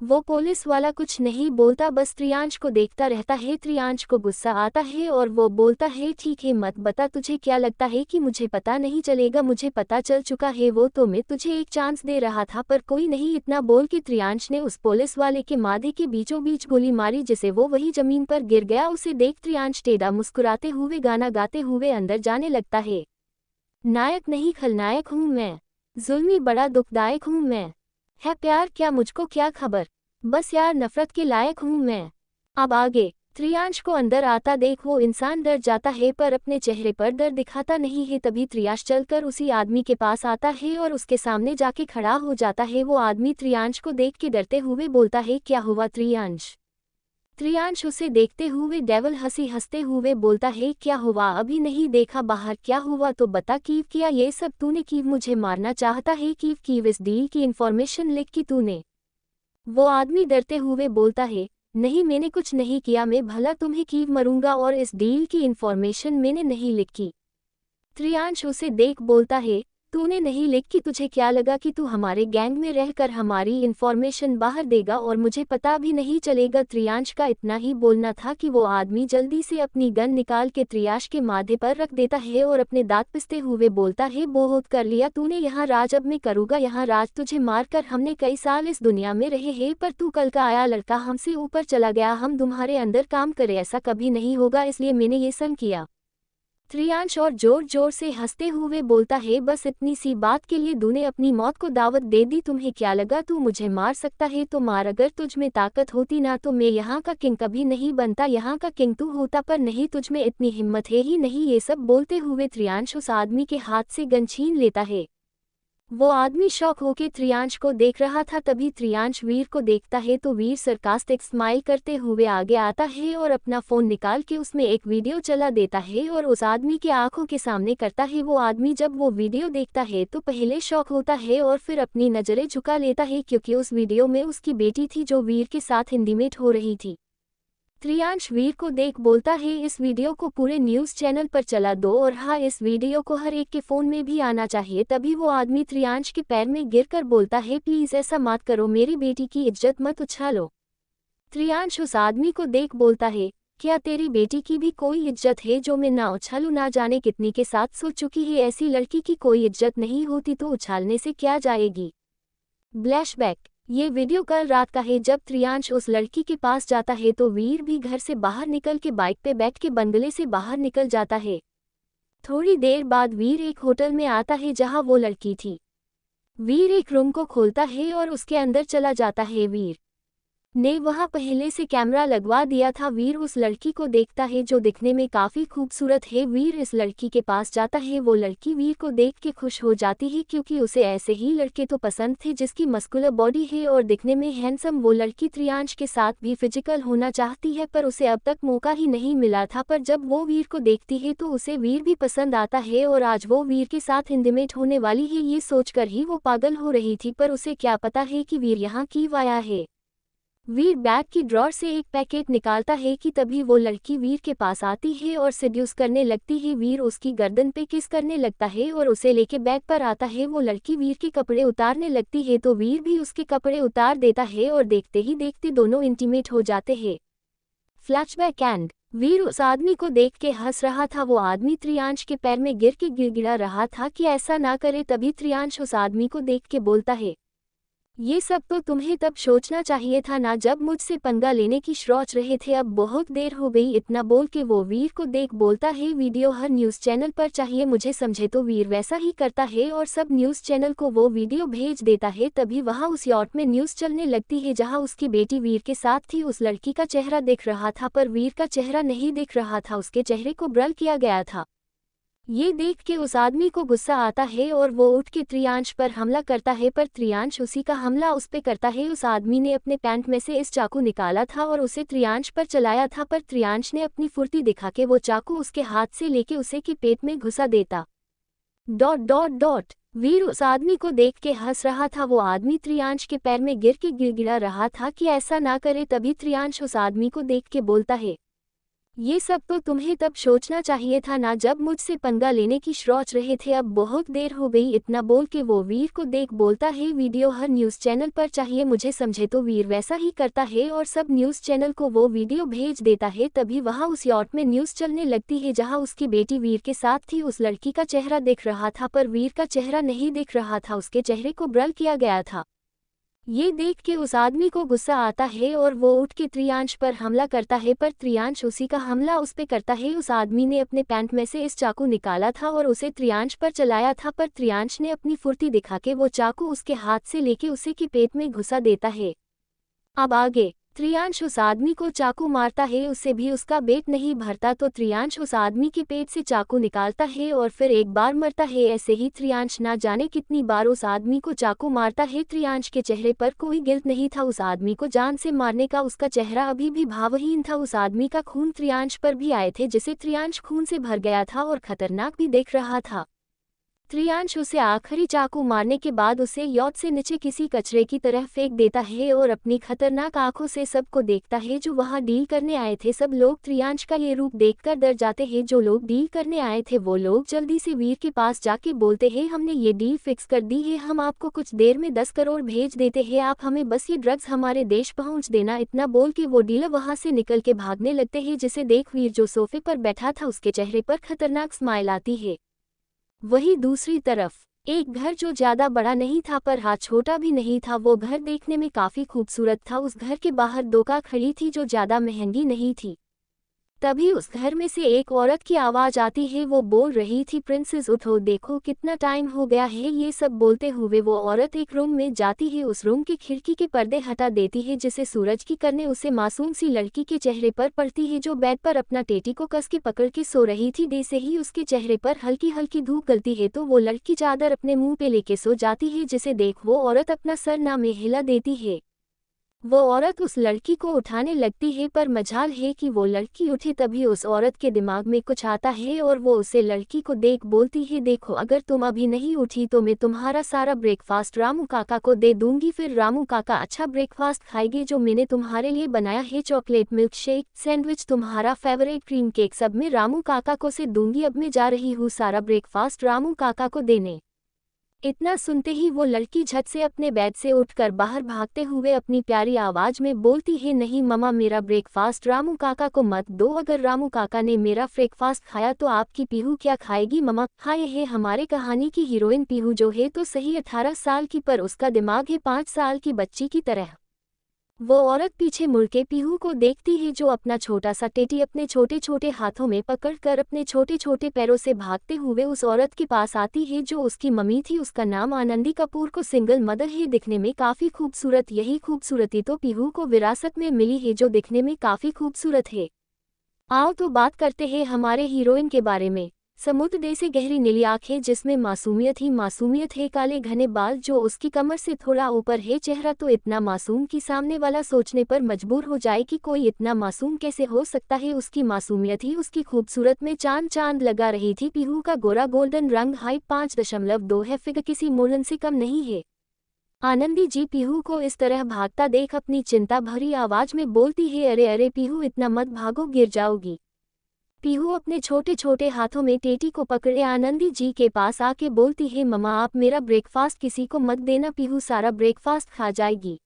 वो पुलिस वाला कुछ नहीं बोलता, बस त्रियांश को देखता रहता है। त्रियांश को गुस्सा आता है और वो बोलता है, ठीक है मत बता, तुझे क्या लगता है कि मुझे पता नहीं चलेगा? मुझे पता चल चुका है, वो तो मैं तुझे एक चांस दे रहा था, पर कोई नहीं। इतना बोल के त्रियांश ने उस पुलिस वाले के माथे के बीचों बीच गोली मारी, जिसे वो वही जमीन पर गिर गया। उसे देख त्रियांश टेढ़ा मुस्कुराते हुए गाना गाते हुए अंदर जाने लगता है, नायक नहीं खलनायक हूँ मैं, जुल्मी बड़ा दुखदायक हूँ मैं, है प्यार क्या मुझको क्या खबर, बस यार नफरत के लायक हूँ मैं। अब आगे त्रियांश को अंदर आता देख वो इंसान डर जाता है, पर अपने चेहरे पर डर दिखाता नहीं है। तभी त्रियांश चलकर उसी आदमी के पास आता है और उसके सामने जाके खड़ा हो जाता है। वो आदमी त्रियांश को देख के डरते हुए बोलता है, क्या हुआ त्रियांश? त्रियांश उसे देखते हुए डेविल हंसी हंसते हुए बोलता है, क्या हुआ? अभी नहीं देखा बाहर, क्या हुआ तो बता। कीव किया ये सब तूने? कीव मुझे मारना चाहता है? कीव इस डील की इन्फॉर्मेशन लीक की तूने? वो आदमी डरते हुए बोलता है, नहीं मैंने कुछ नहीं किया, मैं भला तुम्हें कीव मरूंगा, और इस डील की इन्फॉर्मेशन मैंने नहीं लीक की। त्रियांश उसे देख बोलता है, तूने नहीं लीक की? तुझे क्या लगा कि तू हमारे गैंग में रहकर हमारी इन्फॉर्मेशन बाहर देगा और मुझे पता भी नहीं चलेगा? त्रियांश का इतना ही बोलना था कि वो आदमी जल्दी से अपनी गन निकाल के त्रियांश के माथे पर रख देता है और अपने दांत पिसते हुए बोलता है, बहुत कर लिया तूने यहाँ राज, अब मैं करूँगा यहाँ राज। तुझे मारकर हमने कई साल इस दुनिया में रहे हैं, पर तू कल का आया लड़का हमसे ऊपर चला गया। हम तुम्हारे अंदर काम करे, ऐसा कभी नहीं होगा, इसलिए मैंने ये सब किया। त्रियांश और जोर जोर से हंसते हुए बोलता है, बस इतनी सी बात के लिए तूने अपनी मौत को दावत दे दी? तुम्हें क्या लगा तू मुझे मार सकता है तो मार, अगर तुझ में ताकत होती ना तो मैं यहाँ का किंग कभी नहीं बनता, यहाँ का किंग तू होता, पर नहीं, तुझ में इतनी हिम्मत है ही नहीं। ये सब बोलते हुए त्रियांश उस आदमी के हाथ से गन छीन लेता है। वो आदमी शॉक होके त्रियांश को देख रहा था। तभी त्रियांश वीर को देखता है तो वीर सरकास्टिक स्माइल करते हुए आगे आता है और अपना फ़ोन निकाल के उसमें एक वीडियो चला देता है और उस आदमी के आंखों के सामने करता है। वो आदमी जब वो वीडियो देखता है तो पहले शॉक होता है और फिर अपनी नज़रें झुका लेता है, क्योंकि उस वीडियो में उसकी बेटी थी जो वीर के साथ इंटीमेट हो रही थी। त्रियांश वीर को देख बोलता है, इस वीडियो को पूरे न्यूज़ चैनल पर चला दो, और हाँ, इस वीडियो को हर एक के फ़ोन में भी आना चाहिए। तभी वो आदमी त्रियांश के पैर में गिरकर बोलता है, प्लीज़ ऐसा मत करो, मेरी बेटी की इज्जत मत उछालो। त्रियांश उस आदमी को देख बोलता है, क्या तेरी बेटी की भी कोई इज्जत है जो मैं ना उछालूं? ना जाने कितनी के साथ सो चुकी है, ऐसी लड़की की कोई इज्जत नहीं होती तो उछालने से क्या जाएगी। फ्लैशबैक, ये वीडियो कल रात का है। जब त्रियांश उस लड़की के पास जाता है तो वीर भी घर से बाहर निकल के बाइक पे बैठ के बंगले से बाहर निकल जाता है। थोड़ी देर बाद वीर एक होटल में आता है जहां वो लड़की थी। वीर एक रूम को खोलता है और उसके अंदर चला जाता है। वीर ने वहां पहले से कैमरा लगवा दिया था। वीर उस लड़की को देखता है जो दिखने में काफी खूबसूरत है। वीर इस लड़की के पास जाता है। वो लड़की वीर को देख के खुश हो जाती है क्योंकि उसे ऐसे ही लड़के तो पसंद थे जिसकी मस्कुलर बॉडी है और दिखने में हैंडसम। वो लड़की त्रियांश के साथ भी फिजिकल होना चाहती है पर उसे अब तक मौका ही नहीं मिला था। पर जब वो वीर को देखती है तो उसे वीर भी पसंद आता है और आज वो वीर के साथ इंटीमेट होने वाली है। ये सोचकर ही वो पागल हो रही थी पर उसे क्या पता है कि वीर यहाँ क्यों आया है। वीर बैग की ड्रॉर से एक पैकेट निकालता है कि तभी वो लड़की वीर के पास आती है और सेड्यूस करने लगती है। वीर उसकी गर्दन पे किस करने लगता है और उसे लेके बैग पर आता है। वो लड़की वीर के कपड़े उतारने लगती है तो वीर भी उसके कपड़े उतार देता है और देखते ही देखते दोनों इंटीमेट हो जाते हैं। फ्लैशबैक एंड वीर उस आदमी को देख के हंस रहा था। वो आदमी त्रियांश के पैर में गिर के गिड़गिड़ा रहा था कि ऐसा ना करे। तभी त्रियांश उस आदमी को देख के बोलता है, ये सब तो तुम्हें तब सोचना चाहिए था ना जब मुझसे पंगा लेने की सोच रहे थे। अब बहुत देर हो गई। इतना बोल के वो वीर को देख बोलता है, वीडियो हर न्यूज़ चैनल पर चाहिए मुझे, समझे। तो वीर वैसा ही करता है और सब न्यूज़ चैनल को वो वीडियो भेज देता है। तभी वहाँ उस यॉट में न्यूज़ चलने लगती है जहाँ उसकी बेटी वीर के साथ थी। उस लड़की का चेहरा दिख रहा था पर वीर का चेहरा नहीं दिख रहा था, उसके चेहरे को ब्लर किया गया था। ये देख के उस आदमी को गुस्सा आता है और वो उठ के त्रियांश पर हमला करता है पर त्रियांश उसी का हमला उस पे करता है। उस आदमी ने अपने पैंट में से इस चाकू निकाला था और उसे त्रियांश पर चलाया था पर त्रियांश ने अपनी फुर्ती दिखा के वो चाकू उसके हाथ से लेके उसे के पेट में घुसा देता। डॉट डॉट डॉट वीर उस आदमी को देख के हंस रहा था। वो आदमी त्रियांश के पैर में गिर के गिड़गिड़ा रहा था कि ऐसा ना करे। तभी त्रियांश उस आदमी को देख के बोलता है, ये सब तो तुम्हें तब सोचना चाहिए था ना जब मुझसे पंगा लेने की सोच रहे थे। अब बहुत देर हो गई। इतना बोल के वो वीर को देख बोलता है, वीडियो हर न्यूज़ चैनल पर चाहिए मुझे, समझे। तो वीर वैसा ही करता है और सब न्यूज़ चैनल को वो वीडियो भेज देता है। तभी वहाँ उस यॉट में न्यूज़ चलने लगती है जहाँ उसकी बेटी वीर के साथ थी। उस लड़की का चेहरा दिख रहा था पर वीर का चेहरा नहीं दिख रहा था, उसके चेहरे को ब्लर किया गया था। ये देख के उस आदमी को गुस्सा आता है और वो उठ के त्रियांश पर हमला करता है पर त्रियांश उसी का हमला उस पे करता है। उस आदमी ने अपने पैंट में से इस चाकू निकाला था और उसे त्रियांश पर चलाया था पर त्रियांश ने अपनी फुर्ती दिखा के वो चाकू उसके हाथ से लेके उसे के पेट में घुसा देता है। अब आगे त्रियांश उस आदमी को चाकू मारता है, उससे भी उसका पेट नहीं भरता तो त्रियांश उस आदमी के पेट से चाकू निकालता है और फिर एक बार मरता है। ऐसे ही त्रियांश ना जाने कितनी बार उस आदमी को चाकू मारता है। त्रियांश के चेहरे पर कोई गिल्ट नहीं था उस आदमी को जान से मारने का, उसका चेहरा अभी भी भावहीन था। उस आदमी का खून त्रियांश पर भी आए थे जिसे त्रियांश खून से भर गया था और खतरनाक भी देख रहा था। त्रियांश उसे आखिरी चाकू मारने के बाद उसे यॉट से नीचे किसी कचरे की तरह फेंक देता है और अपनी खतरनाक आंखों से सबको देखता है जो वहां डील करने आए थे। सब लोग त्रियांश का ये रूप देखकर डर जाते हैं। जो लोग डील करने आए थे वो लोग जल्दी से वीर के पास जाके बोलते हैं, हमने ये डील फिक्स कर दी है, हम आपको कुछ देर में 10 करोड़ भेज देते हैं, आप हमें बस ये ड्रग्स हमारे देश पहुंच देना। इतना बोल के वो डीलर वहां से निकल के भागने लगते हैं जिसे देख वीर जो सोफे पर बैठा था उसके चेहरे पर खतरनाक स्माइल आती है। वहीं दूसरी तरफ एक घर जो ज्यादा बड़ा नहीं था पर हाँ छोटा भी नहीं था, वो घर देखने में काफी खूबसूरत था। उस घर के बाहर 2 कार खड़ी थी जो ज्यादा महंगी नहीं थी। तभी उस घर में से एक औरत की आवाज आती है। वो बोल रही थी, प्रिंसेस उठो, देखो कितना टाइम हो गया है। ये सब बोलते हुए वो औरत एक रूम में जाती है। उस रूम की खिड़की के पर्दे हटा देती है जिसे सूरज की किरणें उसे मासूम सी लड़की के चेहरे पर पड़ती है जो बेड पर अपना टेटी को कस के पकड़ के सो रही थी। जैसे ही उसके चेहरे पर हल्की हल्की धूप गलती है तो वो लड़की चादर अपने मुंह पे लेके सो जाती है जिसे देख वो औरत अपना सर ना में हिला देती है। वो औरत उस लड़की को उठाने लगती है पर मजाल है कि वो लड़की उठे। तभी उस औरत के दिमाग में कुछ आता है और वो उसे लड़की को देख बोलती है, देखो अगर तुम अभी नहीं उठी तो मैं तुम्हारा सारा ब्रेकफास्ट रामू काका को दे दूंगी, फिर रामू काका अच्छा ब्रेकफास्ट खाएंगे जो मैंने तुम्हारे लिए बनाया है, चॉकलेट मिल्क शेक, सैंडविच, तुम्हारा फेवरेट क्रीम केक, सब मैं रामू काका को से दूंगी। अब मैं जा रही हूँ सारा ब्रेकफास्ट रामू काका को देने। इतना सुनते ही वो लड़की झट से अपने बेड से उठकर बाहर भागते हुए अपनी प्यारी आवाज में बोलती है, नहीं मम्मा, मेरा ब्रेकफास्ट रामू काका को मत दो, अगर रामू काका ने मेरा ब्रेकफास्ट खाया तो आपकी पीहू क्या खाएगी मम्मा। हाँ, ये है हमारे कहानी की हीरोइन पीहू जो है तो सही 18 साल की पर उसका दिमाग है 5 साल की बच्ची की तरह। वो औरत पीछे मुड़ के पीहू को देखती है जो अपना छोटा सा टेटी अपने छोटे छोटे हाथों में पकड़कर अपने छोटे छोटे पैरों से भागते हुए उस औरत के पास आती है जो उसकी मम्मी थी। उसका नाम आनंदी कपूर को सिंगल मदर है, दिखने में काफ़ी खूबसूरत। यही खूबसूरती तो पीहू को विरासत में मिली है जो दिखने में काफ़ी खूबसूरत है। आओ तो बात करते हैं हमारे हीरोइन के बारे में। समुद्र जैसे गहरी नीली आंखें जिसमें मासूमियत ही मासूमियत है, काले घने बाल जो उसकी कमर से थोड़ा ऊपर है, चेहरा तो इतना मासूम कि सामने वाला सोचने पर मजबूर हो जाए कि कोई इतना मासूम कैसे हो सकता है। उसकी मासूमियत ही उसकी खूबसूरत में चांद चांद लगा रही थी। पीहू का गोरा गोल्डन रंग, हाइट 5.2 है, फिगर किसी मोलन से कम नहीं है। आनंदी जी पीहू को इस तरह भागता देख अपनी चिंता भरी आवाज में बोलती है, अरे अरे पीहू इतना मत भागो, गिर जाओगी। पीहू अपने छोटे छोटे हाथों में टेटी को पकड़े आनंदी जी के पास आके बोलती है, मम्मा आप मेरा ब्रेकफास्ट किसी को मत देना, पीहू सारा ब्रेकफास्ट खा जाएगी।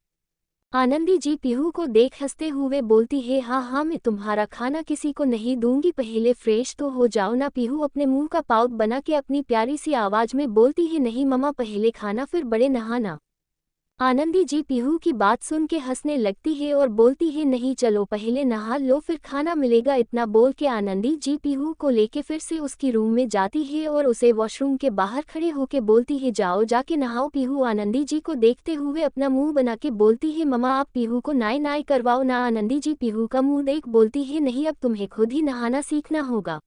आनंदी जी पीहू को देख हंसते हुए बोलती है, हाँ हाँ मैं तुम्हारा खाना किसी को नहीं दूंगी, पहले फ्रेश तो हो जाओ ना। पीहू अपने मुंह का पाउच बना के अपनी प्यारी सी आवाज में बोलती है, नहीं मम्मा पहले खाना फिर बड़े नहाना। आनंदी जी पीहू की बात सुन के हंसने लगती है और बोलती है, नहीं चलो पहले नहा लो फिर खाना मिलेगा। इतना बोल के आनंदी जी पीहू को लेके फिर से उसकी रूम में जाती है और उसे वॉशरूम के बाहर खड़े होके बोलती है, जाओ जाके नहाओ। पीहू आनंदी जी को देखते हुए अपना मुंह बना के बोलती है, मम्मा आप पीहू को नाई नाई करवाओ ना। आनंदी जी पीहू का मुंह देख बोलती है, नहीं अब तुम्हें खुद ही नहाना सीखना होगा।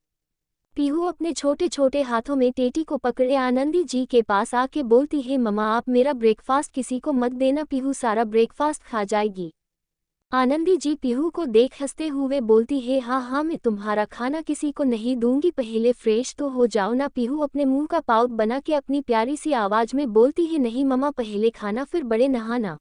पीहू अपने छोटे छोटे हाथों में टेटी को पकड़े आनंदी जी के पास आके बोलती है, मम्मा आप मेरा ब्रेकफास्ट किसी को मत देना, पीहू सारा ब्रेकफास्ट खा जाएगी। आनंदी जी पीहू को देख हंसते हुए बोलती है, हाँ हाँ मैं तुम्हारा खाना किसी को नहीं दूंगी, पहले फ्रेश तो हो जाओ ना। पीहू अपने मुंह का पाउच बना के अपनी प्यारी सी आवाज में बोलती है, नहीं मम्मा पहले खाना फिर बड़े नहाना।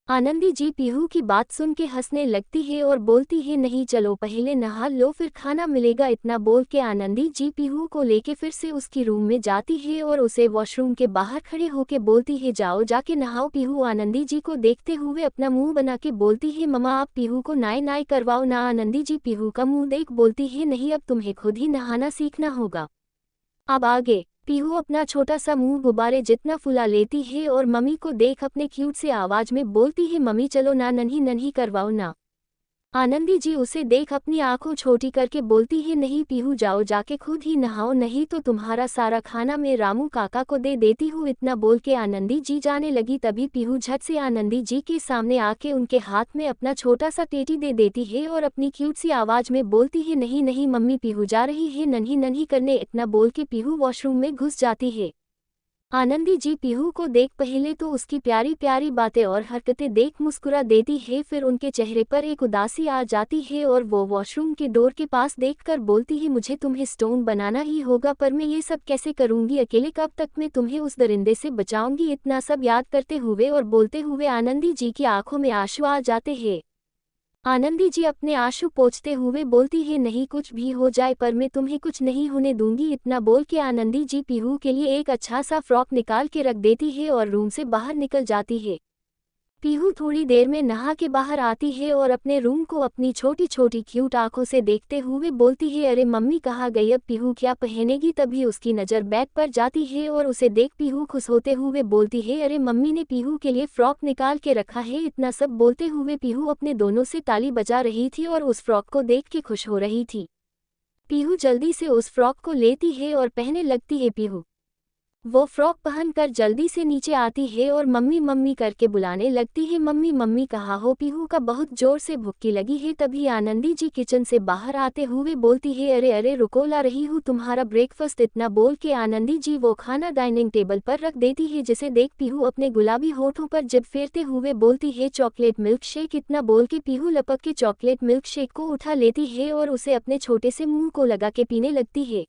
आनंदी जी पीहू की बात सुन के हंसने लगती है और बोलती है, नहीं चलो पहले नहा लो फिर खाना मिलेगा। इतना बोल के आनंदी जी पीहू को लेके फिर से उसकी रूम में जाती है और उसे वॉशरूम के बाहर खड़े होके बोलती है, जाओ जाके नहाओ। पीहू आनंदी जी को देखते हुए अपना मुंह बना के बोलती है, मम्मा आप पीहू को नाई नाई करवाओ ना। आनंदी जी पीहू का मुंह देख बोलती है, नहीं अब तुम्हें खुद ही नहाना सीखना होगा। अब आगे पीहू अपना छोटा सा मुंह गुब्बारे जितना फुला लेती है और मम्मी को देख अपने क्यूट से आवाज में बोलती है, मम्मी चलो ना नन्ही नन्ही करवाओ ना। आनंदी जी उसे देख अपनी आंखों छोटी करके बोलती है, नहीं पीहू जाओ जाके खुद ही नहाओ, नहीं तो तुम्हारा सारा खाना मैं रामू काका को दे देती हूँ। इतना बोल के आनंदी जी जाने लगी, तभी पीहू झट से आनंदी जी के सामने आके उनके हाथ में अपना छोटा सा टेटी दे देती है और अपनी क्यूट सी आवाज में बोलती है, नहीं नहीं मम्मी पीहू जा रही है नन्ही नन्ही करने। इतना बोल के पीहू वॉशरूम में घुस जाती है। आनंदी जी पीहू को देख पहले तो उसकी प्यारी प्यारी बातें और हरकतें देख मुस्कुरा देती है, फिर उनके चेहरे पर एक उदासी आ जाती है और वो वॉशरूम के डोर के पास देखकर बोलती है, मुझे तुम्हें स्टोन बनाना ही होगा, पर मैं ये सब कैसे करूंगी अकेले, कब तक मैं तुम्हें उस दरिंदे से बचाऊंगी। इतना सब याद करते हुए और बोलते हुए आनंदी जी की आंखों में आंसू आ जाते हैं। आनंदी जी अपने आंसू पोंछते हुए बोलती है, नहीं कुछ भी हो जाए पर मैं तुम्हें कुछ नहीं होने दूंगी। इतना बोल के आनंदी जी पीहू के लिए एक अच्छा सा फ्रॉक निकाल के रख देती है और रूम से बाहर निकल जाती है। पीहू थोड़ी देर में नहा के बाहर आती है और अपने रूम को अपनी छोटी छोटी क्यूट आंखों से देखते हुए बोलती है, अरे मम्मी कहाँ गई, अब पीहू क्या पहनेगी। तभी उसकी नज़र बैग पर जाती है और उसे देख पीहू खुश होते हुए बोलती है, अरे मम्मी ने पीहू के लिए फ्रॉक निकाल के रखा है। इतना सब बोलते हुए पीहू अपने दोनों से ताली बजा रही थी और उस फ्रॉक को देख के खुश हो रही थी। पीहू जल्दी से उस फ्रॉक को लेती है और पहनने लगती है। पीहू वो फ्रॉक पहनकर जल्दी से नीचे आती है और मम्मी मम्मी करके बुलाने लगती है, मम्मी मम्मी कहाँ हो। पीहू का बहुत जोर से भुक्की लगी है। तभी आनंदी जी किचन से बाहर आते हुए बोलती है, अरे अरे रुको, ला रही हूँ तुम्हारा ब्रेकफास्ट। इतना बोल के आनंदी जी वो खाना डाइनिंग टेबल पर रख देती है, जिसे देख पीहू अपने गुलाबी होठों पर जिभ फेरते हुए बोलती है, चॉकलेट मिल्क शेक। इतना बोल के पीहू लपक के चॉकलेट मिल्क शेक को उठा लेती है और उसे अपने छोटे से मुंह को लगा के पीने लगती है।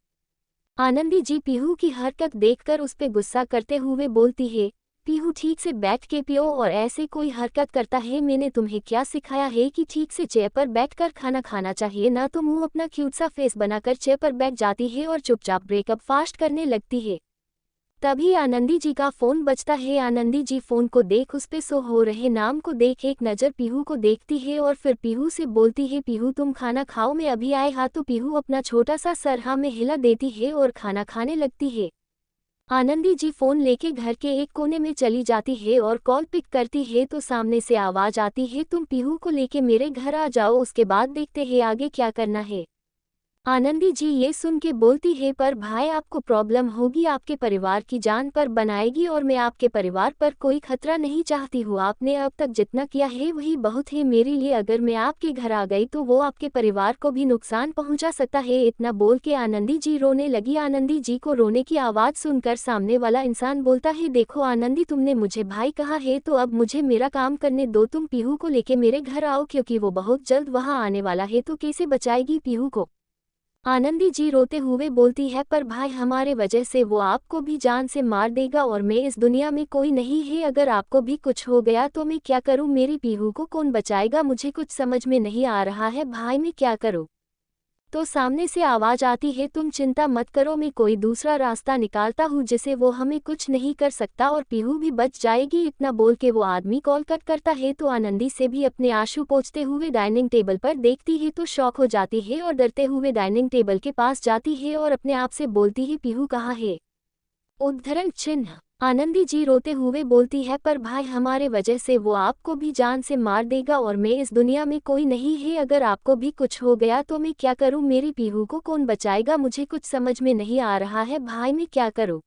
आनंदी जी पीहू की हरकत देखकर उस पे गुस्सा करते हुए बोलती है, पीहू ठीक से बैठ के पियो और ऐसे कोई हरकत करता है, मैंने तुम्हें क्या सिखाया है कि ठीक से चेयर पर बैठकर खाना खाना चाहिए ना। तो मुंह अपना क्यूट सा फेस बनाकर चेयर पर बैठ जाती है और चुपचाप ब्रेकअप फास्ट करने लगती है। तभी आनंदी जी का फोन बजता है। आनंदी जी फोन को देख उस पे सो हो रहे नाम को देख एक नज़र पीहू को देखती है और फिर पीहू से बोलती है, पीहू तुम खाना खाओ, मैं अभी आए। हाँ तो पीहू अपना छोटा सा सर हाँ में हिला देती है और खाना खाने लगती है। आनंदी जी फोन लेके घर के एक कोने में चली जाती है और कॉल पिक करती है तो सामने से आवाज आती है, तुम पीहू को लेके मेरे घर आ जाओ, उसके बाद देखते हैं आगे क्या करना है। आनंदी जी ये सुन के बोलती है, पर भाई आपको प्रॉब्लम होगी, आपके परिवार की जान पर बनाएगी और मैं आपके परिवार पर कोई खतरा नहीं चाहती हूँ। आपने अब तक जितना किया है वही बहुत है मेरे लिए, अगर मैं आपके घर आ गई तो वो आपके परिवार को भी नुकसान पहुंचा सकता है। इतना बोल के आनंदी जी रोने लगी। आनंदी जी को रोने की आवाज़ सुनकर सामने वाला इंसान बोलता है, देखो आनंदी, तुमने मुझे भाई कहा है तो अब मुझे मेरा काम करने दो, तुम पीहू को लेके मेरे घर आओ क्योंकि वो बहुत जल्द वहाँ आने वाला है, तो कैसे बचाएगी पीहू को। आनंदी जी रोते हुए बोलती है, पर भाई हमारे वजह से वो आपको भी जान से मार देगा और मैं इस दुनिया में कोई नहीं है, अगर आपको भी कुछ हो गया तो मैं क्या करूं, मेरी पीहू को कौन बचाएगा, मुझे कुछ समझ में नहीं आ रहा है भाई, मैं क्या करूं। तो सामने से आवाज आती है, तुम चिंता मत करो, मैं कोई दूसरा रास्ता निकालता हूँ जिसे वो हमें कुछ नहीं कर सकता और पीहू भी बच जाएगी। इतना बोल के वो आदमी कॉल कट करता है तो आनंदी से भी अपने आंसू पोंछते हुए डाइनिंग टेबल पर देखती है तो शॉक हो जाती है और डरते हुए डाइनिंग टेबल के पास जाती है और अपने आप से बोलती है, पीहू कहाँ है। उद्धरण चिन्ह। आनंदी जी रोते हुए बोलती है, पर भाई हमारे वजह से वो आपको भी जान से मार देगा और मैं इस दुनिया में कोई नहीं है, अगर आपको भी कुछ हो गया तो मैं क्या करूं, मेरी पीहू को कौन बचाएगा, मुझे कुछ समझ में नहीं आ रहा है भाई, मैं क्या करूं।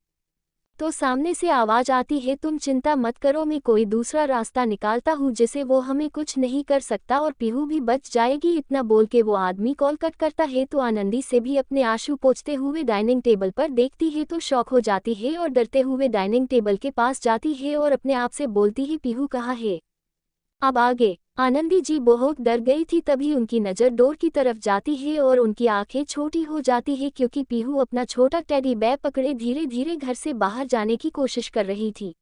तो सामने से आवाज आती है, तुम चिंता मत करो, मैं कोई दूसरा रास्ता निकालता हूँ जिसे वो हमें कुछ नहीं कर सकता और पीहू भी बच जाएगी। इतना बोल के वो आदमी कॉल कट करता है तो आनंदी से भी अपने आंसू पोंछते हुए डाइनिंग टेबल पर देखती है तो शॉक हो जाती है और डरते हुए डाइनिंग टेबल के पास जाती है और अपने आप से बोलती है, पीहू कहाँ है। अब आगे। आनंदी जी बहुत डर गई थी, तभी उनकी नज़र डोर की तरफ जाती है और उनकी आंखें छोटी हो जाती है क्योंकि पीहू अपना छोटा टेडी बेयर पकड़े धीरे धीरे घर से बाहर जाने की कोशिश कर रही थी।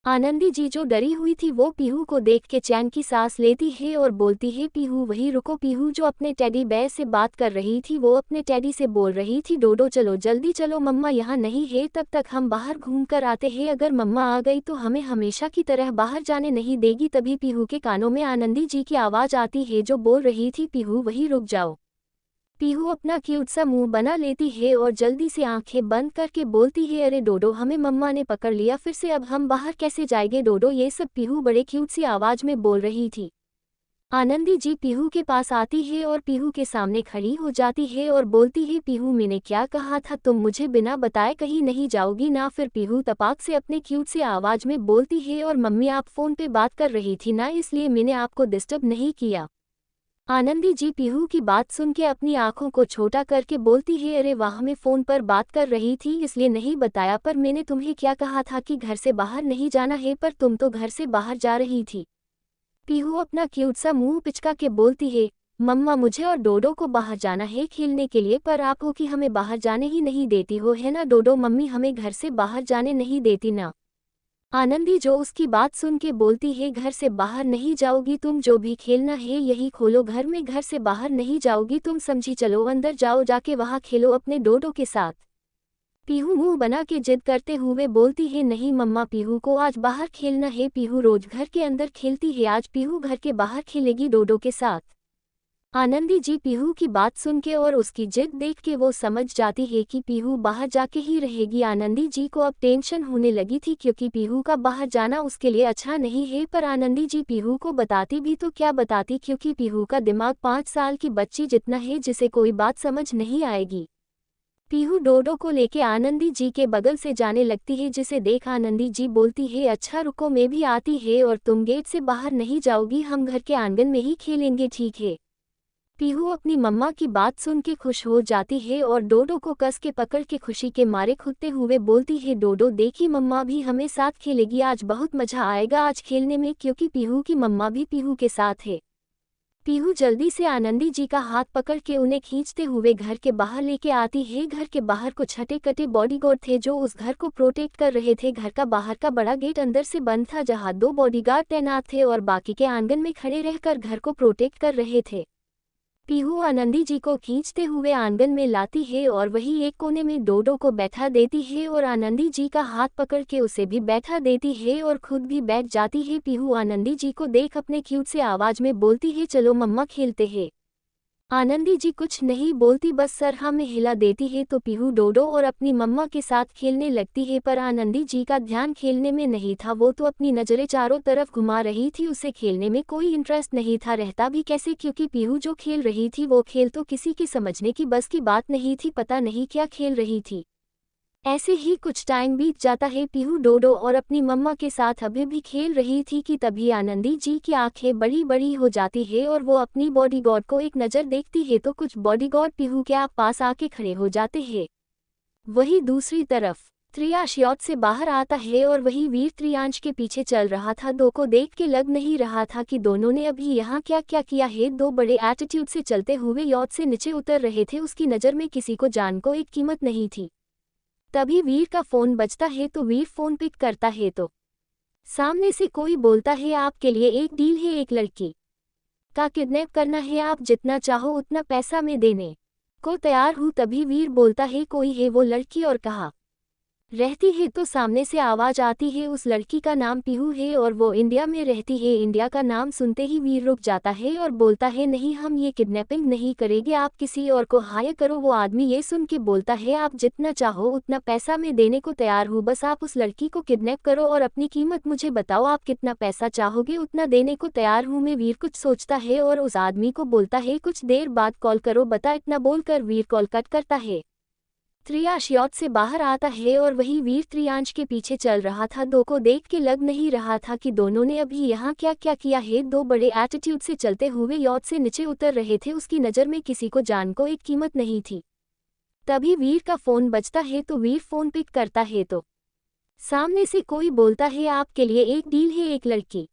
आनंदी जी जो डरी हुई थी वो पीहू को देख के चैन की सांस लेती है और बोलती है, पीहू वहीं रुको। पीहू जो अपने टेडी बेयर से बात कर रही थी वो अपने टेडी से बोल रही थी, डोडो चलो जल्दी चलो, मम्मा यहाँ नहीं है, तब तक हम बाहर घूम कर आते हैं, अगर मम्मा आ गई तो हमें हमेशा की तरह बाहर जाने नहीं देगी। तभी पीहू के कानों में आनंदी जी की आवाज़ आती है जो बोल रही थी, पीहू वहीं रुक जाओ। पीहू अपना क्यूट सा मुंह बना लेती है और जल्दी से आंखें बंद करके बोलती है, अरे डोडो हमें मम्मा ने पकड़ लिया फिर से, अब हम बाहर कैसे जाएंगे डोडो। ये सब पीहू बड़े क्यूट सी आवाज में बोल रही थी। आनंदी जी पीहू के पास आती है और पीहू के सामने खड़ी हो जाती है और बोलती है, पीहू मैंने क्या कहा था, तुम मुझे बिना बताए कहीं नहीं जाओगी ना। फिर पीहू तपाक से अपने क्यूट से आवाज में बोलती है, और मम्मी आप फोन पे बात कर रही थी ना, इसलिए मैंने आपको डिस्टर्ब नहीं किया। आनंदी जी पीहू की बात सुन के अपनी आंखों को छोटा करके बोलती है, अरे वाह मैं फ़ोन पर बात कर रही थी इसलिए नहीं बताया, पर मैंने तुम्हें क्या कहा था कि घर से बाहर नहीं जाना है, पर तुम तो घर से बाहर जा रही थी। पीहू अपना क्यूट सा मुंह पिचका के बोलती है, मम्मा मुझे और डोडो को बाहर जाना है खेलने के लिए, पर आप हो कि हमें बाहर जाने ही नहीं देती हो, है ना डोडो, मम्मी हमें घर से बाहर जाने नहीं देती ना। आनंदी जो उसकी बात सुन के बोलती है, घर से बाहर नहीं जाओगी तुम, जो भी खेलना है यही खोलो घर में, घर से बाहर नहीं जाओगी तुम, समझी, चलो अंदर जाओ, जाके वहाँ खेलो अपने डोडो के साथ। पीहू मुंह बना के जिद करते हुए बोलती है, नहीं मम्मा पीहू को आज बाहर खेलना है, पीहू रोज घर के अंदर खेलती है, आज पीहू घर के बाहर खेलेगी डोडो के साथ। आनंदी जी पीहू की बात सुन के और उसकी जिद देख के वो समझ जाती है कि पीहू बाहर जाके ही रहेगी। आनंदी जी को अब टेंशन होने लगी थी क्योंकि पीहू का बाहर जाना उसके लिए अच्छा नहीं है, पर आनंदी जी पीहू को बताती भी तो क्या बताती, क्योंकि पीहू का दिमाग 5 साल की बच्ची जितना है जिसे कोई बात समझ नहीं आएगी। पीहू डोडो को लेके आनंदी जी के बगल से जाने लगती है, जिसे देख आनंदी जी बोलती है, अच्छा रुको मैं भी आती है, और तुम गेट से बाहर नहीं जाओगी, हम घर के आंगन में ही खेलेंगे, ठीक है। पीहू अपनी मम्मा की बात सुन के खुश हो जाती है और डोडो को कस के पकड़ के खुशी के मारे खुदते हुए बोलती है, डोडो देखी मम्मा भी हमें साथ खेलेगी, आज बहुत मजा आएगा आज खेलने में, क्योंकि पीहू की मम्मा भी पीहू के साथ है। पीहू जल्दी से आनंदी जी का हाथ पकड़ के उन्हें खींचते हुए घर के बाहर लेके आती है। घर के बाहर कुछ हटे कटे बॉडीगार्ड थे जो उस घर को प्रोटेक्ट कर रहे थे। घर का बाहर का बड़ा गेट अंदर से बंद था जहां 2 बॉडीगार्ड तैनात थे और बाकी के आंगन में खड़े रहकर घर को प्रोटेक्ट कर रहे थे। पीहू आनंदी जी को खींचते हुए आंगन में लाती है और वही एक कोने में डोडो को बैठा देती है और आनंदी जी का हाथ पकड़ के उसे भी बैठा देती है और खुद भी बैठ जाती है। पीहू आनंदी जी को देख अपने क्यूट से आवाज में बोलती है, चलो मम्मा खेलते हैं। आनंदी जी कुछ नहीं बोलती, बस सर हाँ में हिला देती है तो पीहू डोडो और अपनी मम्मा के साथ खेलने लगती है। पर आनंदी जी का ध्यान खेलने में नहीं था, वो तो अपनी नज़रें चारों तरफ घुमा रही थी। उसे खेलने में कोई इंटरेस्ट नहीं था, रहता भी कैसे, क्योंकि पीहू जो खेल रही थी वो खेल तो किसी की समझने की बस की बात नहीं थी। पता नहीं क्या खेल रही थी। ऐसे ही कुछ टाइम बीत जाता है। पीहू डोडो और अपनी मम्मा के साथ अभी भी खेल रही थी कि तभी आनंदी जी की आंखें बड़ी बड़ी हो जाती है और वो अपनी बॉडीगार्ड को एक नज़र देखती है तो कुछ बॉडीगार्ड पीहू के पास आके खड़े हो जाते हैं। वही दूसरी तरफ त्रियांश याcht से बाहर आता है और वही वीर त्रियांश के पीछे चल रहा था। दो को देख के लग नहीं रहा था कि दोनों ने अभी यहाँ क्या क्या किया है। दो बड़े एटीट्यूड से चलते हुए याcht से नीचे उतर रहे थे। उसकी नज़र में किसी को जान को एक कीमत नहीं थी। तभी वीर का फोन बजता है तो वीर फोन पिक करता है तो सामने से कोई बोलता है, आपके लिए एक डील है, एक लड़की का किडनैप करना है, आप जितना चाहो उतना पैसा मैं देने को तैयार हूँ। तभी वीर बोलता है, कोई है वो लड़की और कहाँ रहती है? तो सामने से आवाज आती है, उस लड़की का नाम पीहू है और वो इंडिया में रहती है। इंडिया का नाम सुनते ही वीर रुक जाता है और बोलता है, नहीं हम ये किडनैपिंग नहीं करेंगे, आप किसी और को हायर करो। वो आदमी ये सुन के बोलता है, आप जितना चाहो उतना पैसा मैं देने को तैयार हूँ, बस आप उस लड़की को किडनैप करो और अपनी कीमत मुझे बताओ, आप कितना पैसा चाहोगे उतना देने को तैयार हूँ मैं। वीर कुछ सोचता है और उस आदमी को बोलता है, कुछ देर बाद कॉल करो बता। इतना बोलकर वीर कॉल कट करता है। त्रियांश याcht से बाहर आता है और वही वीर त्रियांश के पीछे चल रहा था। दो को देख के लग नहीं रहा था कि दोनों ने अभी यहाँ क्या क्या किया है। दो बड़े एटीट्यूड से चलते हुए याcht से नीचे उतर रहे थे। उसकी नज़र में किसी को जान को एक कीमत नहीं थी। तभी वीर का फोन बजता है तो वीर फोन पिक करता है तो सामने से कोई बोलता है, आपके लिए एक डील है, एक लड़की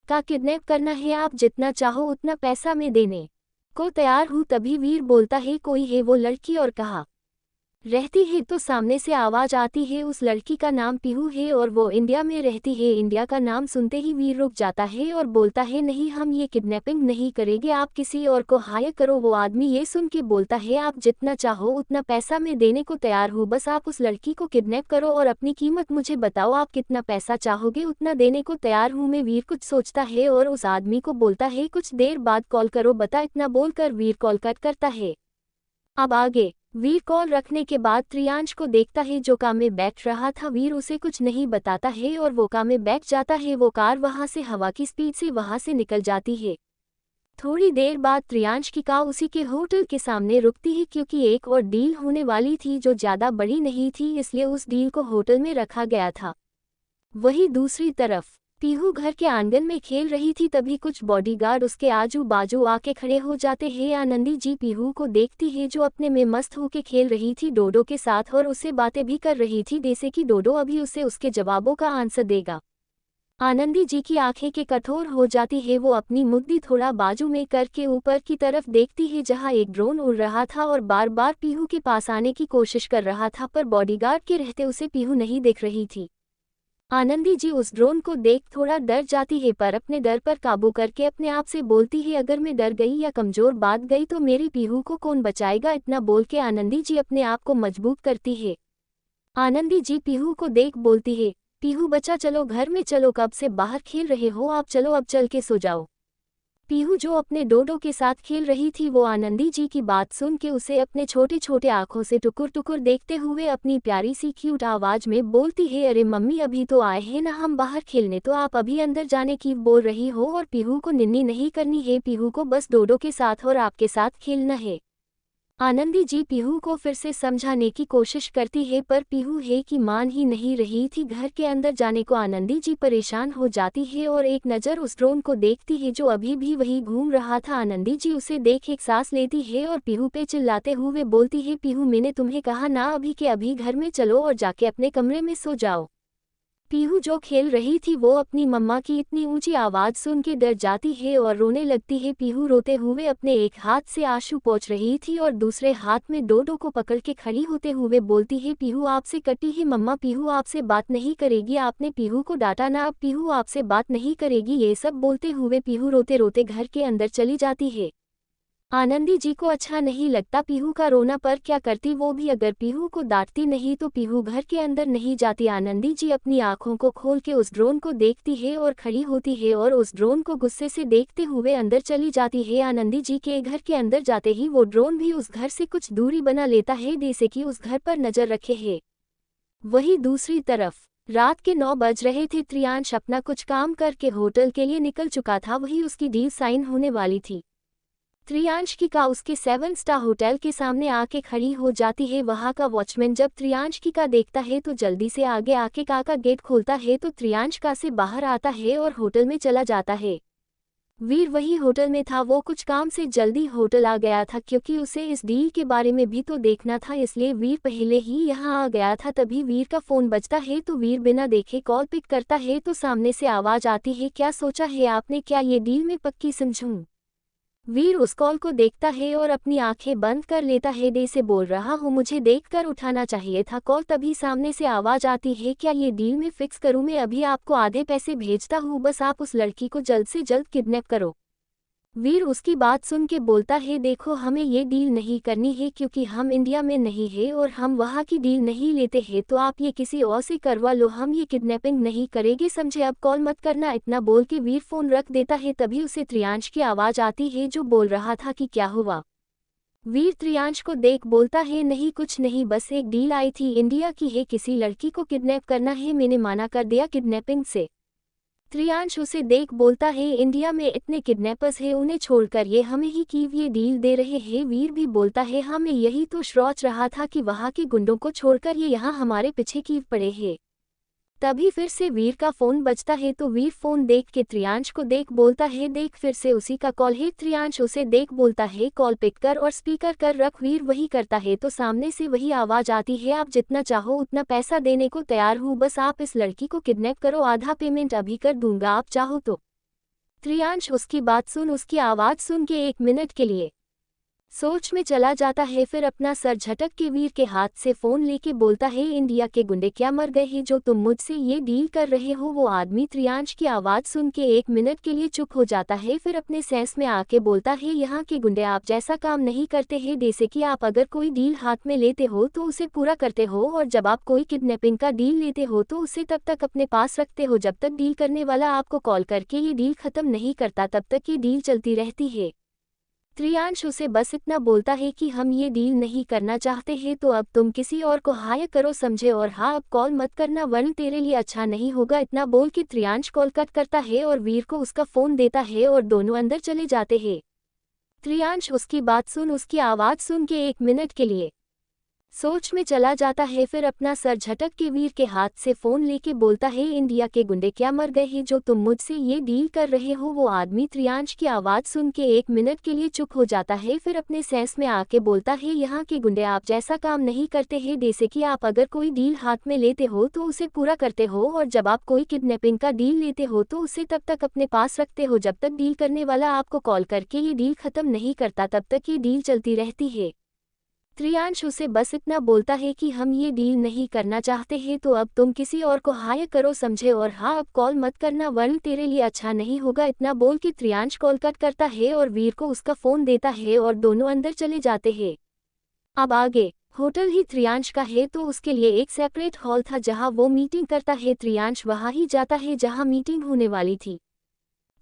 का किडनैप करना है, आप जितना चाहो उतना पैसा मैं देने को तैयार हूँ। तभी वीर बोलता है, कोई है वो लड़की और कहाँ रहती है? तो सामने से आवाज आती है, उस लड़की का नाम पीहू है और वो इंडिया में रहती है। इंडिया का नाम सुनते ही वीर रुक जाता है और बोलता है, नहीं हम ये किडनैपिंग नहीं करेंगे, आप किसी और को हायर करो। वो आदमी ये सुन के बोलता है, आप जितना चाहो उतना पैसा मैं देने को तैयार हूँ, बस आप उस लड़की को किडनैप करो और अपनी कीमत मुझे बताओ, आप कितना पैसा चाहोगे उतना देने को तैयार हूँ मैं। वीर कुछ सोचता है और उस आदमी को बोलता है, कुछ देर बाद कॉल करो बता। इतना बोलकर वीर कॉल कट करता है। अब आगे वीर कॉल रखने के बाद त्रियांश को देखता है जो कार में बैठ रहा था। वीर उसे कुछ नहीं बताता है और वो कार में बैठ जाता है। वो कार वहां से हवा की स्पीड से वहां से निकल जाती है। थोड़ी देर बाद त्रियांश की कार उसी के होटल के सामने रुकती है, क्योंकि एक और डील होने वाली थी जो ज़्यादा बड़ी नहीं थी, इसलिए उस डील को होटल में रखा गया था। वही दूसरी तरफ पीहू घर के आंगन में खेल रही थी। तभी कुछ बॉडीगार्ड उसके आजू बाजू आके खड़े हो जाते हैं। आनंदी जी पीहू को देखती है जो अपने में मस्त होके खेल रही थी डोडो के साथ और उससे बातें भी कर रही थी, जैसे कि डोडो अभी उसे उसके जवाबों का आंसर देगा। आनंदी जी की आंखें के कठोर हो जाती है। वो अपनी मुद्दी थोड़ा बाजू में करके ऊपर की तरफ देखती है जहां एक ड्रोन उड़ रहा था और बार बार पीहू के पास आने की कोशिश कर रहा था, पर बॉडीगार्ड के रहते उसे पीहू नहीं दिख रही थी। आनंदी जी उस ड्रोन को देख थोड़ा डर जाती है, पर अपने डर पर काबू करके अपने आप से बोलती है, अगर मैं डर गई या कमजोर बात गई तो मेरी पीहू को कौन बचाएगा। इतना बोल के आनंदी जी अपने आप को मजबूत करती है। आनंदी जी पीहू को देख बोलती है, पीहू बच्चा चलो घर में चलो, कब से बाहर खेल रहे हो आप, चलो अब चल के सो जाओ। पीहू जो अपने डोडो के साथ खेल रही थी वो आनंदी जी की बात सुन के उसे अपने छोटे छोटे आंखों से टुकुर टुकुर देखते हुए अपनी प्यारी सी क्यूट आवाज में बोलती है, अरे मम्मी अभी तो आए हैं ना हम बाहर खेलने, तो आप अभी अंदर जाने की बोल रही हो। और पीहू को निन्नी नहीं करनी है, पीहू को बस डोडो के साथ और आपके साथ खेलना है। आनंदी जी पीहू को फिर से समझाने की कोशिश करती है, पर पीहू है कि मान ही नहीं रही थी। घर के अंदर जाने को आनंदी जी परेशान हो जाती है और एक नज़र उस ड्रोन को देखती है जो अभी भी वही घूम रहा था। आनंदी जी उसे देख एक सांस लेती है और पीहू पे चिल्लाते हुए बोलती है, पीहू मैंने तुम्हें कहा ना अभी के अभी घर में चलो और जाके अपने कमरे में सो जाओ। पीहू जो खेल रही थी वो अपनी मम्मा की इतनी ऊंची आवाज़ सुन के डर जाती है और रोने लगती है। पीहू रोते हुए अपने एक हाथ से आंसू पोंछ रही थी और दूसरे हाथ में डोडो को पकड़ के खड़ी होते हुए बोलती है, पीहू आपसे कटी है मम्मा, पीहू आपसे बात नहीं करेगी, आपने पीहू को डांटा ना, अब पीहू आपसे बात नहीं करेगी। ये सब बोलते हुए पीहू रोते रोते घर के अंदर चली जाती है। आनंदी जी को अच्छा नहीं लगता पीहू का रोना, पर क्या करती वो भी, अगर पीहू को डांटती नहीं तो पीहू घर के अंदर नहीं जाती। आनंदी जी अपनी आंखों को खोल के उस ड्रोन को देखती है और खड़ी होती है और उस ड्रोन को गुस्से से देखते हुए अंदर चली जाती है। आनंदी जी के घर के अंदर जाते ही वो ड्रोन भी उस घर से कुछ दूरी बना लेता है जैसे कि उस घर पर नजर रखे है। वहीं दूसरी तरफ रात के 9 बज रहे थे। त्रियांश अपना कुछ काम करके होटल के लिए निकल चुका था, वही उसकी डील साइन होने वाली थी। त्रियांश की का उसके 7 स्टार होटल के सामने आके खड़ी हो जाती है। वहां का वॉचमैन जब त्रियांश की का देखता है तो जल्दी से आगे आके का गेट खोलता है तो त्रियांश का से बाहर आता है और होटल में चला जाता है। वीर वही होटल में था, वो कुछ काम से जल्दी होटल आ गया था क्योंकि उसे इस डील के बारे में भी तो देखना था, इसलिए वीर पहले ही यहाँ आ गया था। तभी वीर का फोन बजता है तो वीर बिना देखे कॉल पिक करता है तो सामने से आवाज आती है, क्या सोचा है आपने, क्या ये डील में पक्की समझूं। वीर उस कॉल को देखता है और अपनी आंखें बंद कर लेता है। दे से बोल रहा हूँ, मुझे देखकर उठाना चाहिए था कॉल। तभी सामने से आवाज आती है, क्या ये डील में फिक्स करूँ, मैं अभी आपको आधे पैसे भेजता हूँ, बस आप उस लड़की को जल्द से जल्द किडनैप करो। वीर उसकी बात सुन के बोलता है, देखो हमें ये डील नहीं करनी है क्योंकि हम इंडिया में नहीं है और हम वहाँ की डील नहीं लेते हैं, तो आप ये किसी और से करवा लो, हम ये किडनैपिंग नहीं करेंगे, समझे, अब कॉल मत करना। इतना बोल के वीर फोन रख देता है। तभी उसे त्रियांश की आवाज आती है जो बोल रहा था कि क्या हुआ। वीर त्रियांश को देख बोलता है, नहीं कुछ नहीं, बस एक डील आई थी, इंडिया की है, किसी लड़की को किडनैप करना है, मैंने मना कर दिया किडनैपिंग से। त्रियांश उसे देख बोलता है, इंडिया में इतने किडनैपर्स हैं, उन्हें छोड़कर ये हमें ही की ये डील दे रहे हैं। वीर भी बोलता है, हाँ मैं यही तो सोच रहा था कि वहाँ के गुंडों को छोड़कर ये यहाँ हमारे पीछे की पड़े हैं। तभी फिर से वीर का फोन बजता है तो वीर फोन देख के त्रियांश को देख बोलता है, देख फिर से उसी का कॉल है। त्रियांश उसे देख बोलता है, कॉल पिक कर और स्पीकर कर रख। वीर वही करता है तो सामने से वही आवाज आती है, आप जितना चाहो उतना पैसा देने को तैयार हूँ, बस आप इस लड़की को किडनैप करो, आधा पेमेंट अभी कर दूंगा आप चाहो तो। त्रियांश उसकी बात सुन, उसकी आवाज सुन के 1 मिनट के लिए सोच में चला जाता है, फिर अपना सर झटक के वीर के हाथ से फोन लेके बोलता है, इंडिया के गुंडे क्या मर गए हैं जो तुम मुझसे ये डील कर रहे हो। वो आदमी त्रियांश की आवाज सुन के 1 मिनट के लिए चुप हो जाता है, फिर अपने सेंस में आके बोलता है, यहाँ के गुंडे आप जैसा काम नहीं करते हैं, जैसे कि आप अगर कोई डील हाथ में लेते हो तो उसे पूरा करते हो और जब आप कोई किडनैपिंग का डील लेते हो तो उसे तब तक अपने पास रखते हो जब तक डील करने वाला आपको कॉल करके ये डील खत्म नहीं करता, तब तक ये डील चलती रहती है। त्रियांश उसे बस इतना बोलता है कि हम ये डील नहीं करना चाहते हैं, तो अब तुम किसी और को हायर करो, समझे, और हाँ अब कॉल मत करना वरना तेरे लिए अच्छा नहीं होगा। इतना बोल के त्रियांश कॉल कट करता है और वीर को उसका फोन देता है और दोनों अंदर चले जाते हैं। त्रियांश उसकी बात सुन, उसकी आवाज सुन के 1 मिनट के लिए सोच में चला जाता है, फिर अपना सर झटक के वीर के हाथ से फोन लेके बोलता है, इंडिया के गुंडे क्या मर गए हैं जो तुम मुझसे ये डील कर रहे हो। वो आदमी त्रियांश की आवाज सुन के 1 मिनट के लिए चुप हो जाता है, फिर अपने सेंस में आके बोलता है, यहाँ के गुंडे आप जैसा काम नहीं करते हैं, जैसे कि आप अगर कोई डील हाथ में लेते हो तो उसे पूरा करते हो और जब आप कोई किडनैपिंग का डील लेते हो तो उसे तब तक अपने पास रखते हो जब तक डील करने वाला आपको कॉल करके ये डील खत्म नहीं करता, तब तक ये डील चलती रहती है। त्रियांश उसे बस इतना बोलता है कि हम ये डील नहीं करना चाहते हैं, तो अब तुम किसी और को हायर करो, समझे, और हाँ अब कॉल मत करना वरना तेरे लिए अच्छा नहीं होगा। इतना बोल के त्रियांश कॉल कट करता है और वीर को उसका फोन देता है और दोनों अंदर चले जाते हैं। अब आगे होटल ही त्रियांश का है तो उसके लिए एक सेपरेट हॉल था जहाँ वो मीटिंग करता है। त्रियांश वहाँ ही जाता है जहाँ मीटिंग होने वाली थी।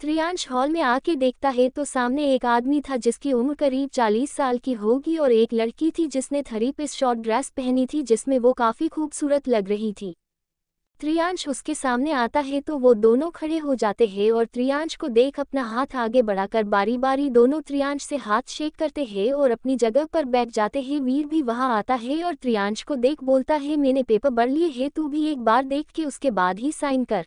त्रियांश हॉल में आके देखता है तो सामने एक आदमी था जिसकी उम्र करीब 40 साल की होगी और एक लड़की थी जिसने 3 पीस शॉर्ट ड्रेस पहनी थी जिसमें वो काफी खूबसूरत लग रही थी। त्रियांश उसके सामने आता है तो वो दोनों खड़े हो जाते हैं और त्रियांश को देख अपना हाथ आगे बढ़ाकर बारी बारी दोनों त्रियांश से हाथ शेक करते हैं और अपनी जगह पर बैठ जाते हैं। वीर भी वहां आता है और त्रियांश को देख बोलता है, मैंने पेपर भर लिए हैं, तू भी एक बार देख के उसके बाद ही साइन कर।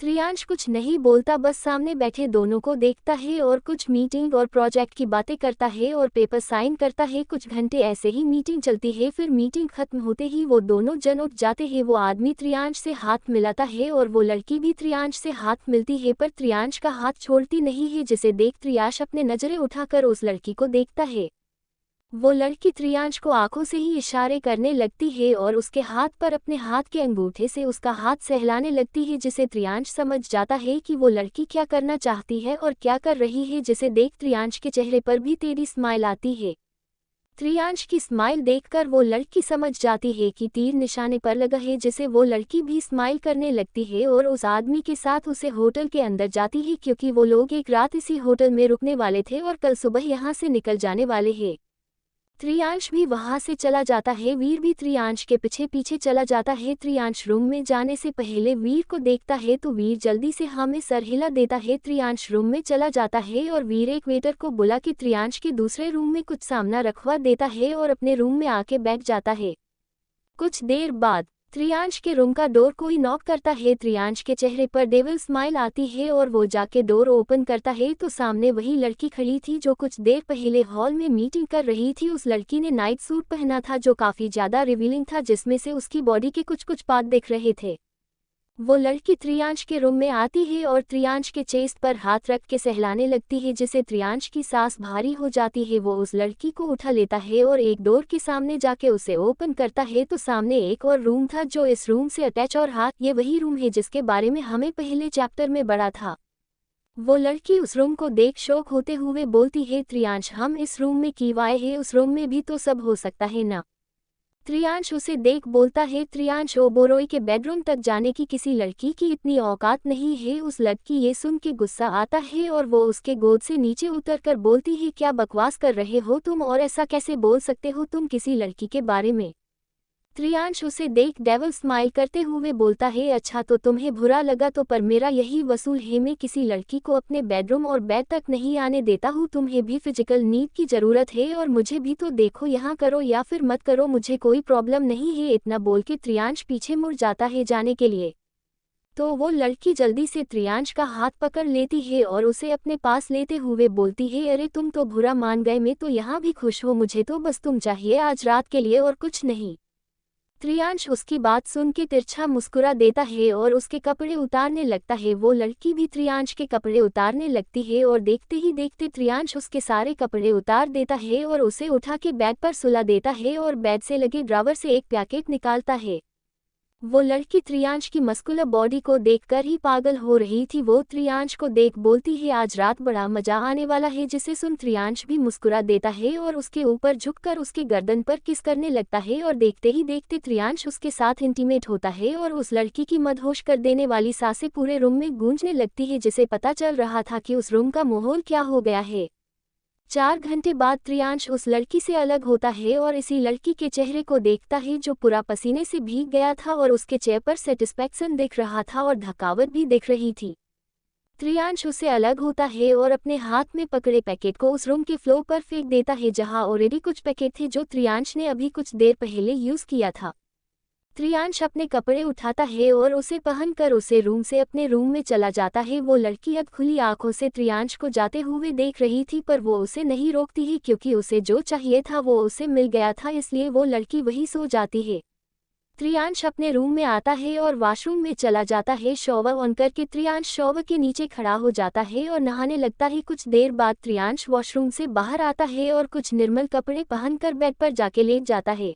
त्रियांश कुछ नहीं बोलता, बस सामने बैठे दोनों को देखता है और कुछ मीटिंग और प्रोजेक्ट की बातें करता है और पेपर साइन करता है। कुछ घंटे ऐसे ही मीटिंग चलती है, फिर मीटिंग खत्म होते ही वो दोनों जन उठ जाते हैं। वो आदमी त्रियांश से हाथ मिलाता है और वो लड़की भी त्रियांश से हाथ मिलती है, पर त्रियांश का हाथ छोड़ती नहीं है, जिसे देख त्रियांश अपने नजरें उठाकर उस लड़की को देखता है। वो लड़की त्रियांश को आंखों से ही इशारे करने लगती है और उसके हाथ पर अपने हाथ के अंगूठे से उसका हाथ सहलाने लगती है, जिसे त्रियांश समझ जाता है कि वो लड़की क्या करना चाहती है और क्या कर रही है, जिसे देख त्रियांश के चेहरे पर भी तेरी स्माइल आती है। त्रियांश की स्माइल देखकर वो लड़की समझ जाती है कि तीर निशाने पर लगा है, जिसे वो लड़की भी स्माइल करने लगती है और उस आदमी के साथ उसे होटल के अंदर जाती है, क्योंकि वो लोग एक रात इसी होटल में रुकने वाले थे और कल सुबह यहाँ से निकल जाने वाले हैं। त्रियांश भी वहां से चला जाता है। वीर भी त्रियांश के पीछे पीछे चला जाता है। त्रियांश रूम में जाने से पहले वीर को देखता है तो वीर जल्दी से हाँ में सर हिला देता है। त्रियांश रूम में चला जाता है और वीर एक वेटर को बुला के त्रियांश के दूसरे रूम में कुछ सामना रखवा देता है और अपने रूम में आके बैठ जाता है। कुछ देर बाद त्रियांश के रूम का डोर कोई नॉक करता है। त्रियांश के चेहरे पर डेविल स्माइल आती है और वो जाके डोर ओपन करता है तो सामने वही लड़की खड़ी थी जो कुछ देर पहले हॉल में मीटिंग कर रही थी। उस लड़की ने नाइट सूट पहना था जो काफी ज्यादा रिवीलिंग था, जिसमें से उसकी बॉडी के कुछ पार्ट दिख रहे थे। वो लड़की त्रियांश के रूम में आती है और त्रियांश के चेस्ट पर हाथ रख के सहलाने लगती है, जिससे त्रियांश की सांस भारी हो जाती है। वो उस लड़की को उठा लेता है और एक डोर के सामने जाके उसे ओपन करता है तो सामने एक और रूम था जो इस रूम से अटैच, और हाँ, ये वही रूम है जिसके बारे में हमें पहले चैप्टर में पढ़ा था। वो लड़की उस रूम को देख शौक होते हुए बोलती है, त्रियांश हम इस रूम में क्यों आए हैं? उस रूम में भी तो सब हो सकता है ना? त्रियांश उसे देख बोलता है, त्रियांश ओबोरोई के बेडरूम तक जाने की किसी लड़की की इतनी औकात नहीं है। उस लड़की ये सुन के गुस्सा आता है और वो उसके गोद से नीचे उतरकर बोलती है, क्या बकवास कर रहे हो तुम, और ऐसा कैसे बोल सकते हो तुम किसी लड़की के बारे में? त्रियांश उसे देख डेविल स्माइल करते हुए बोलता है, अच्छा तो तुम्हें बुरा लगा तो पर मेरा यही वसूल है। मैं किसी लड़की को अपने बेडरूम और बेड तक नहीं आने देता हूँ। तुम्हें भी फिजिकल नीड की जरूरत है और मुझे भी, तो देखो यहाँ करो या फिर मत करो, मुझे कोई प्रॉब्लम नहीं है। इतना बोल के त्रियांश पीछे मुड़ जाता है जाने के लिए। तो वो लड़की जल्दी से त्रियांश का हाथ पकड़ लेती है और उसे अपने पास लेते हुए बोलती है, अरे तुम तो बुरा मान गए, मैं तो यहाँ भी खुश हूँ, मुझे तो बस तुम चाहिए आज रात के लिए और कुछ नहीं। त्रियांश उसकी बात सुन के तिरछा मुस्कुरा देता है और उसके कपड़े उतारने लगता है। वो लड़की भी त्रियांश के कपड़े उतारने लगती है और देखते ही देखते त्रियांश उसके सारे कपड़े उतार देता है और उसे उठा के बेड पर सुला देता है और बेड से लगे ड्रावर से एक पैकेट निकालता है। वो लड़की त्रियांश की मस्कुलर बॉडी को देखकर ही पागल हो रही थी। वो त्रियांश को देख बोलती है, आज रात बड़ा मजा आने वाला है, जिसे सुन त्रियांश भी मुस्कुरा देता है और उसके ऊपर झुककर उसके गर्दन पर किस करने लगता है और देखते ही देखते त्रियांश उसके साथ इंटीमेट होता है और उस लड़की की मदहोश कर देने वाली सांसें पूरे रूम में गूंजने लगती है, जिसे पता चल रहा था कि उस रूम का माहौल क्या हो गया है। 4 घंटे बाद त्रियांश उस लड़की से अलग होता है और इसी लड़की के चेहरे को देखता है जो पूरा पसीने से भीग गया था और उसके चेहरे पर सेटिस्फैक्शन दिख रहा था और थकावट भी दिख रही थी। त्रियांश उससे अलग होता है और अपने हाथ में पकड़े पैकेट को उस रूम के फ्लोर पर फेंक देता है, जहां ऑलरेडी कुछ पैकेट थे जो त्रियांश ने अभी कुछ देर पहले यूज किया था। त्रियांश अपने कपड़े उठाता है और उसे पहनकर उसे रूम से अपने रूम में चला जाता है। वो लड़की अब खुली आंखों से त्रियांश को जाते हुए देख रही थी, पर वो उसे नहीं रोकती है क्योंकि उसे जो चाहिए था वो उसे मिल गया था, इसलिए वो लड़की वही सो जाती है। त्रियांश अपने रूम में आता है और वॉशरूम में चला जाता है। शॉवर ऑन करके त्रियांश शॉवर के नीचे खड़ा हो जाता है और नहाने लगता है। कुछ देर बाद त्रियांश वॉशरूम से बाहर आता है और कुछ निर्मल कपड़े पहनकर बेड पर जाके लेट जाता है।